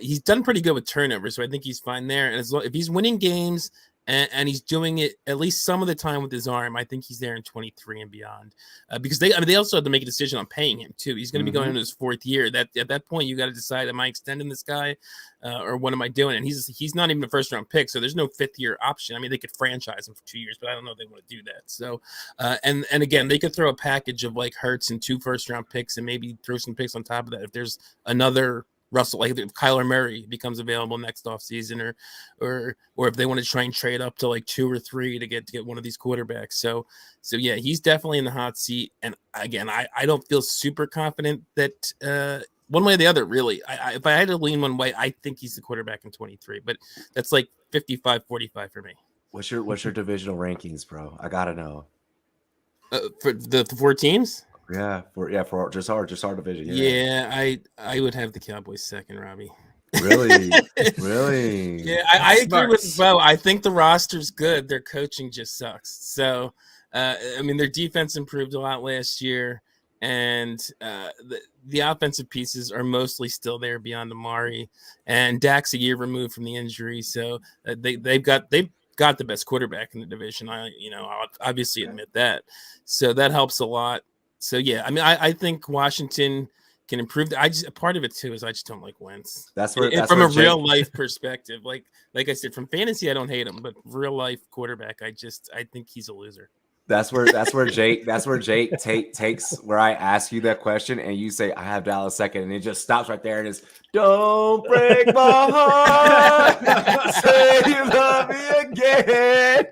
He's done pretty good with turnovers, so I think he's fine there. And if he's winning games and he's doing it at least some of the time with his arm, I think he's there in 23 and beyond. Because they also have to make a decision on paying him too. He's going to be going into his 4th year. That at that point you got to decide: am I extending this guy, or what am I doing? And he's not even a 1st-round pick, so there's no 5th-year option. I mean, they could franchise him for 2 years, but I don't know if they want to do that. So, and again, they could throw a package of like Hurts and 2 1st-round picks, and maybe throw some picks on top of that if there's another Russell, like if Kyler Murray becomes available next offseason, or if they want to try and trade up to like 2 or 3 to get one of these quarterbacks. So yeah, he's definitely in the hot seat. And again, I don't feel super confident that one way or the other, really. If I had to lean one way, I think he's the quarterback in 23, but that's like 55-45 for me. What's your divisional rankings, bro? I gotta know. For the 4 teams? Yeah, for just our division. Yeah, I would have the Cowboys second, Robbie. Really? Really? Yeah, I agree with Bo. I think the roster's good. Their coaching just sucks. So, I mean, their defense improved a lot last year, and the offensive pieces are mostly still there beyond Amari, and Dak's a year removed from the injury, so they've got the best quarterback in the division. I'll obviously admit that. So that helps a lot. So yeah, I mean, I think Washington can improve. Part of it too is I just don't like Wentz. From a real life perspective. Like I said, from fantasy, I don't hate him, but real life quarterback, I think he's a loser. That's where Jake takes where I ask you that question and you say I have Dallas second, and it just stops right there and it's don't break my heart, say you love me again.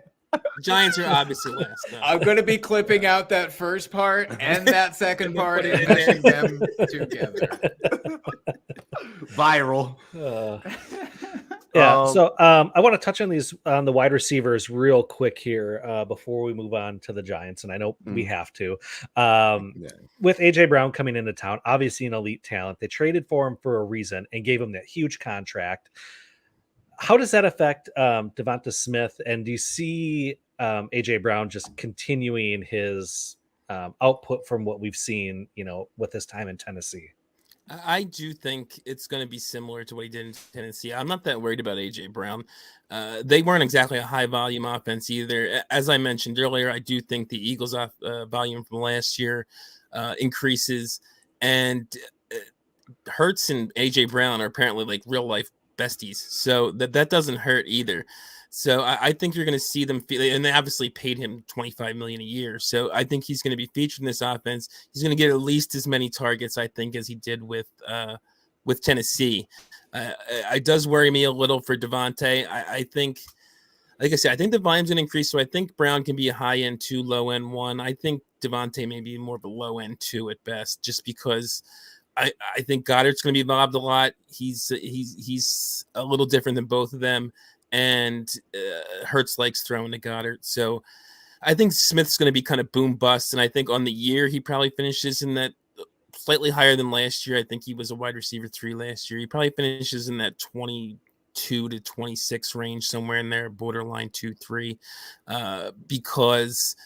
Giants are obviously last. No. I'm going to be clipping out that first part and that second part and meshing them together. Viral. So I want to touch on the wide receivers real quick here before we move on to the Giants, and I know we have to. With AJ Brown coming into town, obviously an elite talent, they traded for him for a reason and gave him that huge contract. How does that affect Devonta Smith? And do you see AJ Brown just continuing his output from what we've seen, with his time in Tennessee? I do think it's going to be similar to what he did in Tennessee. I'm not that worried about AJ Brown. They weren't exactly a high volume offense either. As I mentioned earlier, I do think the Eagles' volume from last year increases, and Hurts and AJ Brown are apparently like real life besties, so that doesn't hurt either. So I think you're going to see them and they obviously paid him $25 million a year, so I think he's going to be featured in this offense. He's going to get at least as many targets, I think, as he did with Tennessee. It does worry me a little for Devontae. I think, like I said, I think the volume's going to increase, so I think Brown can be a high end 2, low end 1. I think Devontae may be more of a low end 2 at best, just because I think Goddard's going to be involved a lot. He's a little different than both of them, and Hurts likes throwing to Goddard. So I think Smith's going to be kind of boom bust, and I think on the year he probably finishes in that slightly higher than last year. I think he was a wide receiver 3 last year. He probably finishes in that 22 to 26 range, somewhere in there, borderline 2-3, because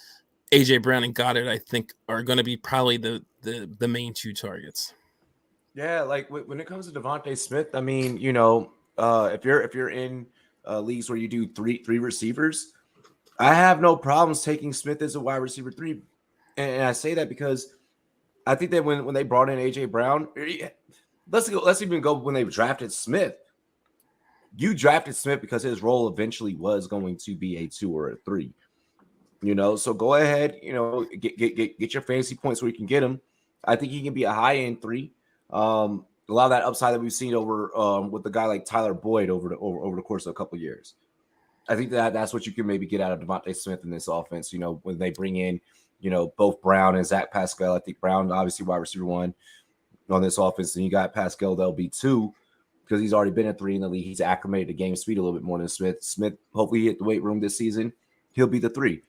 AJ Brown and Goddard, I think, are going to be probably the main two targets. Yeah, like when it comes to Devontae Smith, I mean, if you're in leagues where you do three receivers, I have no problems taking Smith as a wide receiver 3, and I say that because I think that when they brought in AJ Brown, let's even go when they drafted Smith. You drafted Smith because his role eventually was going to be a 2 or a 3. So go ahead, get your fantasy points where you can get him. I think he can be a high end 3. A lot of that upside that we've seen over with the guy like Tyler Boyd over the course of a couple of years. I think that's what you can maybe get out of Devontae Smith in this offense. When they bring in, both Brown and Zach Pascal. I think Brown obviously wide receiver 1 on this offense, and you got Pascal that'll be 2 because he's already been a 3 in the league. He's acclimated to game speed a little bit more than Smith. Smith hopefully hit the weight room this season. He'll be the 3.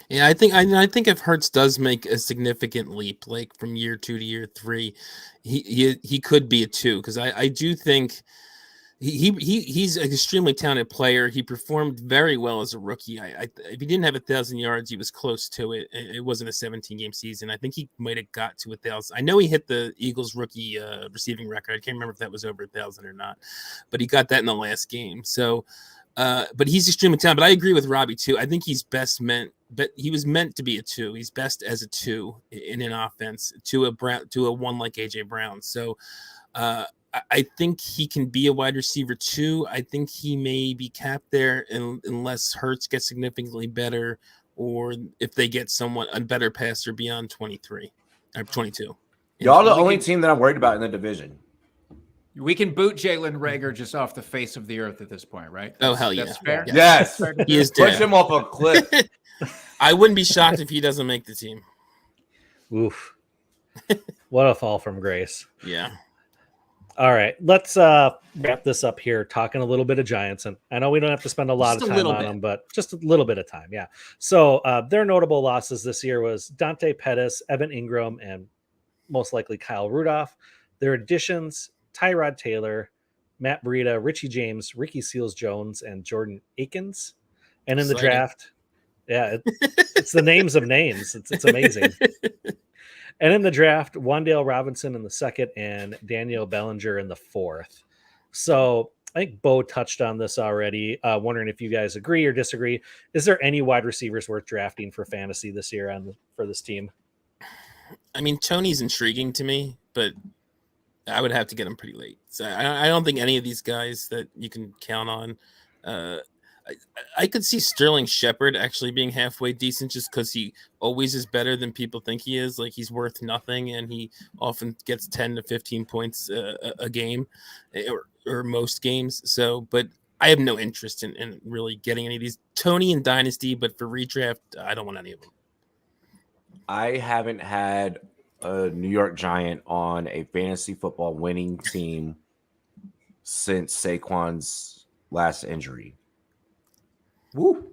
Yeah, I think if Hurts does make a significant leap, like from year 2 to year 3, he could be a 2 because I do think he's an extremely talented player. He performed very well as a rookie. If he didn't have 1,000 yards, he was close to it. It wasn't a 17-game season. I think he might have got to 1,000. I know he hit the Eagles rookie receiving record. I can't remember if that was over 1,000 or not, but he got that in the last game. So. But he's extremely talented. But I agree with Robbie too. I think he's but he was meant to be a 2. He's best as a 2 in an offense to a 1 like AJ Brown. So I think he can be a wide receiver 2. I think he may be capped there unless Hurts gets significantly better, or if they get a better passer beyond 23 or 22. Y'all the only team that I'm worried about in the division. We can boot Jalen Reagor just off the face of the earth at this point, right? Hell yeah. That's fair. Yes. He is Push him off a cliff. I wouldn't be shocked if he doesn't make the team. Oof. What a fall from grace. Yeah. All right. Let's wrap this up here, talking a little bit of Giants. And I know we don't have to spend a lot of time on them, but just a little bit of time. Yeah. So their notable losses this year was Dante Pettis, Evan Ingram, and most likely Kyle Rudolph. Their additions: Tyrod Taylor, Matt Breida, Richie James, Ricky Seals-Jones, and Jordan Akins. And in the draft, it's the names of names. It's amazing. And in the draft, Wan'Dale Robinson in the 2nd and Daniel Bellinger in the 4th. So I think Bo touched on this already. Wondering if you guys agree or disagree. Is there any wide receivers worth drafting for fantasy this year for this team? I mean, Tony's intriguing to me, but I would have to get him pretty late. So I don't think any of these guys that you can count on. I could see Sterling Shepard actually being halfway decent just because he always is better than people think he is. Like, he's worth nothing, and he often gets 10 to 15 points a game or most games. So, but I have no interest in really getting any of these. Tony in Dynasty, but for redraft, I don't want any of them. I haven't had a New York Giant on a fantasy football winning team since Saquon's last injury. Woo.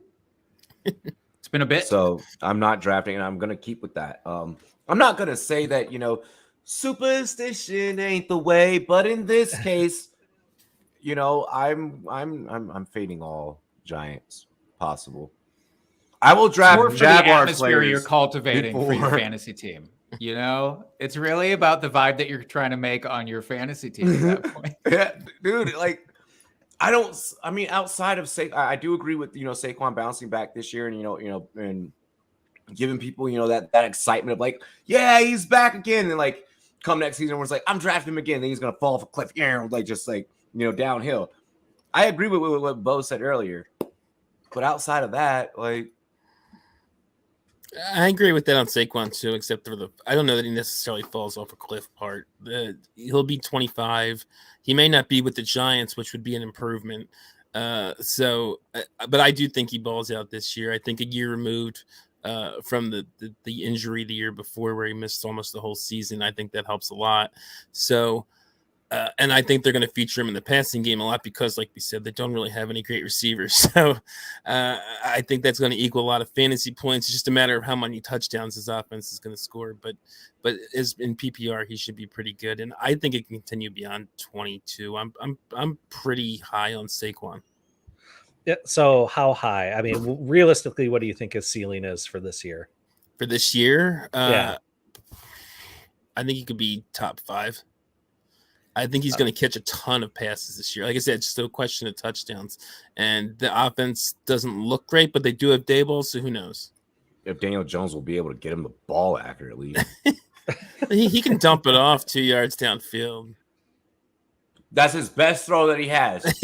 It's been a bit. So I'm not drafting, and I'm going to keep with that. I'm not going to say that, superstition ain't the way, but in this case, I'm fading all Giants possible. I will draft Jaguar players you're cultivating for your fantasy team. It's really about the vibe that you're trying to make on your fantasy team at that point. Yeah, dude, outside of I do agree with Saquon bouncing back this year, and and giving people that excitement of like, yeah, he's back again, and like come next season where it's like I'm drafting him again, then he's gonna fall off a cliff, downhill. I agree with what Bo said earlier, but outside of that, I agree with that on Saquon too, except for I don't know that he necessarily falls off a cliff part. He'll be 25. He may not be with the Giants, which would be an improvement. But I do think he balls out this year. I think a year removed from the injury the year before where he missed almost the whole season, I think that helps a lot. So, and I think they're going to feature him in the passing game a lot because, like we said, they don't really have any great receivers. So I think that's going to equal a lot of fantasy points. It's just a matter of how many touchdowns his offense is going to score. But as in PPR, he should be pretty good, and I think it can continue beyond 22. I'm pretty high on Saquon. Yeah, so how high? I mean, realistically, what do you think his ceiling is for this year? For this year, Yeah. I think he could be top 5. I think he's going to catch a ton of passes this year. Like I said, it's just a question of touchdowns. And the offense doesn't look great, but they do have Daboll, so who knows? If Daniel Jones will be able to get him the ball accurately. he can dump it off 2 yards downfield. That's his best throw that he has. And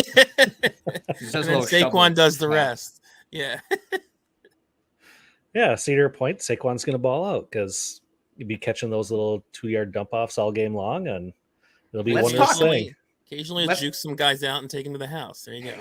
then Saquon does the rest. Yeah. Yeah, Cedar Point, Saquon's going to ball out because you'd be catching those little 2-yard dump offs all game long, and it'll be wonderful thing. Occasionally, juke some guys out and take them to the house. There you go.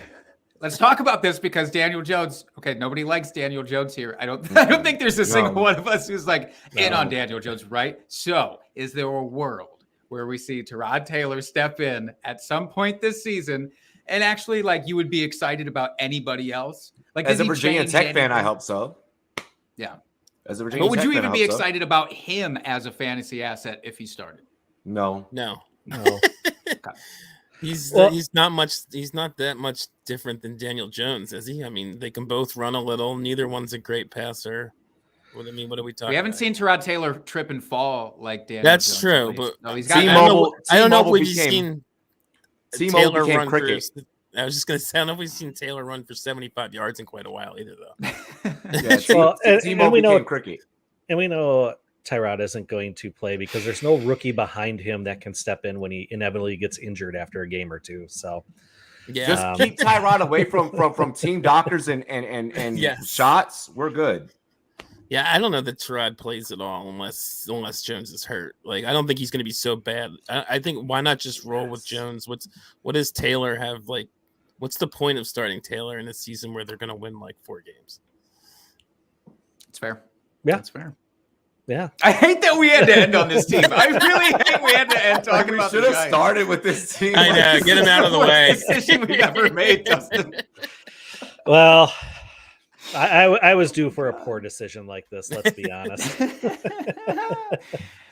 Let's talk about this because Daniel Jones. Okay, nobody likes Daniel Jones here. I don't think there's a single one of us who's like in on Daniel Jones, right? So, is there a world where we see Tyrod Taylor step in at some point this season, and actually, like, you would be excited about anybody else? Like, as a Virginia Tech fan, I hope so. Yeah. As a Virginia Tech fan, but would you even be so. excited about him as a fantasy asset if he started? No. Okay. He's not that much different than Daniel Jones, is he? I mean, they can both run a little. Neither one's a great passer. What are we talking about? We haven't seen Tyrod Taylor trip and fall like Daniel That's Jones, true, but no, he's got I don't know if we've seen Taylor run cricket. I was just going to say, I don't know if we've seen Taylor run for 75 yards in quite a while either, though. And we know cricket. And we know Tyrod isn't going to play because there's no rookie behind him that can step in when he inevitably gets injured after a game or two. So, yeah, just keep Tyrod away from team doctors and yes. shots. We're good. Yeah, I don't know that Tyrod plays at all unless Jones is hurt. Like, I don't think he's going to be so bad. I think why not just roll with Jones? What does Taylor have? Like, what's the point of starting Taylor in a season where they're going to win like 4 games? It's fair. Yeah, it's fair. Yeah, I hate that we had to end on this team. I really hate we had to end talking about. We should have started with this team. I know. Get him out of the way. Decision we ever made, Dustin. Well, I was due for a poor decision like this. Let's be honest.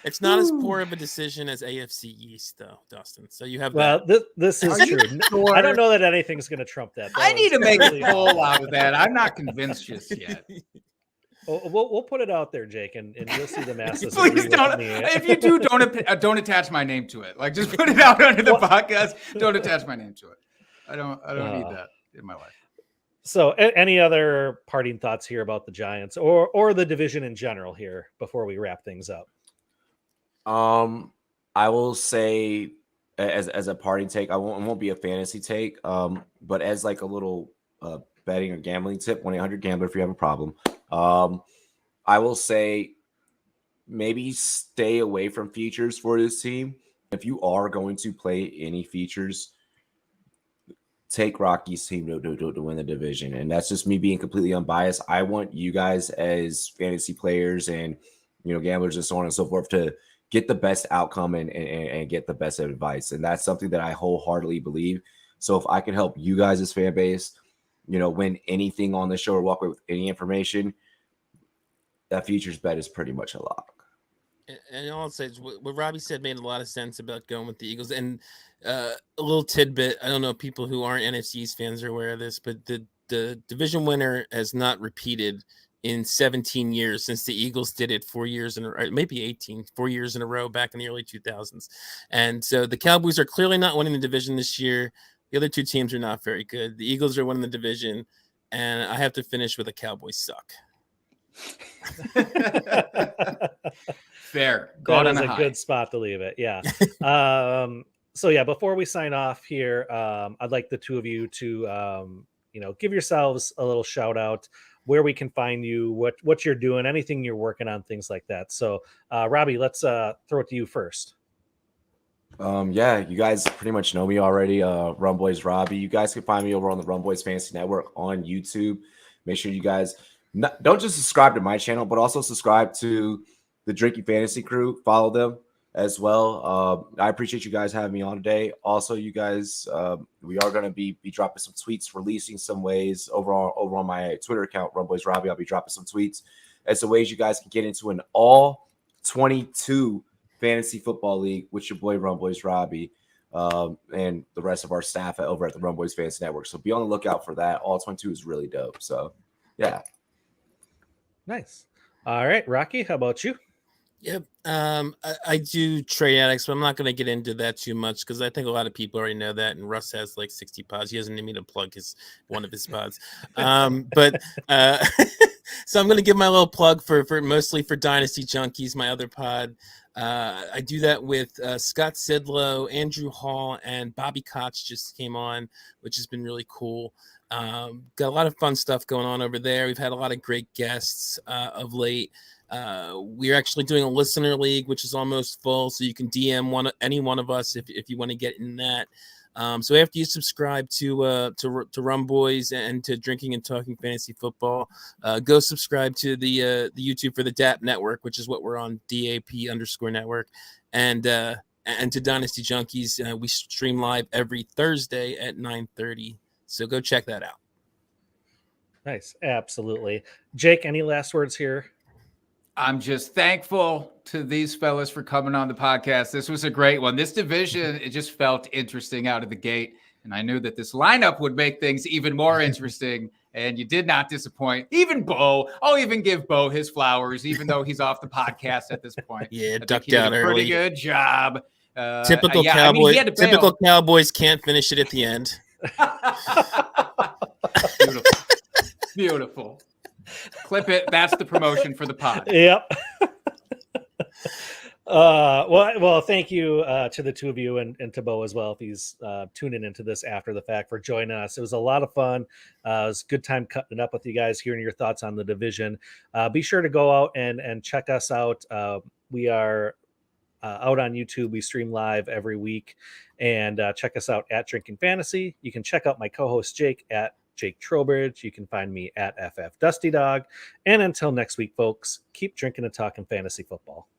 It's not as poor of a decision as AFC East, though, Dustin. So you have this is true. Sure? I don't know that anything's going to trump that. I need to make a poll out of that. I'm not convinced just yet. We'll put it out there, Jake, and you'll see the masses. Please don't. If you do, don't attach my name to it. Like, just put it out under the podcast. Don't attach my name to it. I don't need that in my life. So, any other parting thoughts here about the Giants or the division in general here before we wrap things up? I will say, as a parting take, it won't be a fantasy take, but as like a little betting or gambling tip, 1-800-GAMBLER if you have a problem. I will say maybe stay away from features for this team. If you are going to play any features, take Rocky's team to win the division. And that's just me being completely unbiased. I want you guys as fantasy players and, gamblers and so on and so forth to get the best outcome and get the best advice. And that's something that I wholeheartedly believe. So if I can help you guys as fan base, win anything on the show or walk away with any information, that futures bet is pretty much a lock. And all I'll say is what Robbie said made a lot of sense about going with the Eagles. And a little tidbit, I don't know if people who aren't NFC East fans are aware of this, but the division winner has not repeated in 17 years since the Eagles did it 4 years in a row, maybe 18, 4 years in a row back in the early 2000s. And so the Cowboys are clearly not winning the division this year. The other two teams are not very good. The Eagles are winning the division, and I have to finish with a Cowboys suck. Fair. That is a good spot to leave it. Yeah. So yeah, before we sign off here, I'd like the two of you to, give yourselves a little shout out where we can find you, what you're doing, anything you're working on, things like that. So, Robbie, let's throw it to you first. Yeah, you guys pretty much know me already. Rumboyz Robbie. You guys can find me over on the Rumboyz Fantasy Network on YouTube. Make sure you guys don't just subscribe to my channel, but also subscribe to the Drinking Fantasy crew. Follow them as well. I appreciate you guys having me on today. Also, you guys, we are going to be dropping some tweets, releasing some ways over on my Twitter account, Rumboyz Robbie. I'll be dropping some tweets as the ways you guys can get into an all 22 fantasy football league with your boy Rumboyz Robbie. and the rest of our staff over at the Rumboyz Fantasy Network. So be on the lookout for that. All 22 is really dope. So, yeah. Nice. All right, Rocky, how about you? Yep. I do trade addicts, but I'm not going to get into that too much because I think a lot of people already know that. And Russ has like 60 pods. He doesn't need me to plug one of his pods. But so I'm going to give my little plug for mostly for Dynasty Junkies, my other pod. I do that with Scott Sidlow, Andrew Hall, and Bobby Koch just came on, which has been really cool. Got a lot of fun stuff going on over there. We've had a lot of great guests of late. We're actually doing a listener league, which is almost full, so you can DM any one of us if you want to get in that. So after you subscribe to Rumboyz and to Drinking and Talking Fantasy Football, go subscribe to the YouTube for the DAP Network, which is what we're on, DAP_network, and to Dynasty Junkies. We stream live every Thursday at 9:30. So go check that out. Nice, absolutely. Jake, any last words here? I'm just thankful to these fellas for coming on the podcast. This was a great one. This division, it just felt interesting out of the gate. And I knew that this lineup would make things even more interesting. And you did not disappoint. Even Bo, I'll even give Bo his flowers, even though he's off the podcast at this point. Yeah, I ducked think he out did a early. pretty good job. Typical Cowboys. Typical Cowboys can't finish it at the end. Beautiful. Beautiful. Clip it. That's the promotion for the pod. Yep. Well, thank you to the two of you and to Bo as well, if he's tuning into this after the fact, for joining us. It was a lot of fun. It was a good time cutting it up with you guys, hearing your thoughts on the division. Be sure to go out and check us out. We are out on YouTube. We stream live every week, and check us out at Drinking Fantasy. You can check out my co-host Jake at Jake Trowbridge. You can find me at FF Dusty Dog. And until next week, folks, keep drinking and talking fantasy football.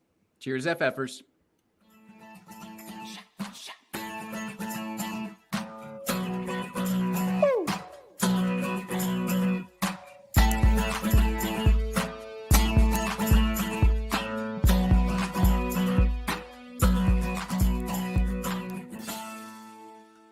Cheers, FFers.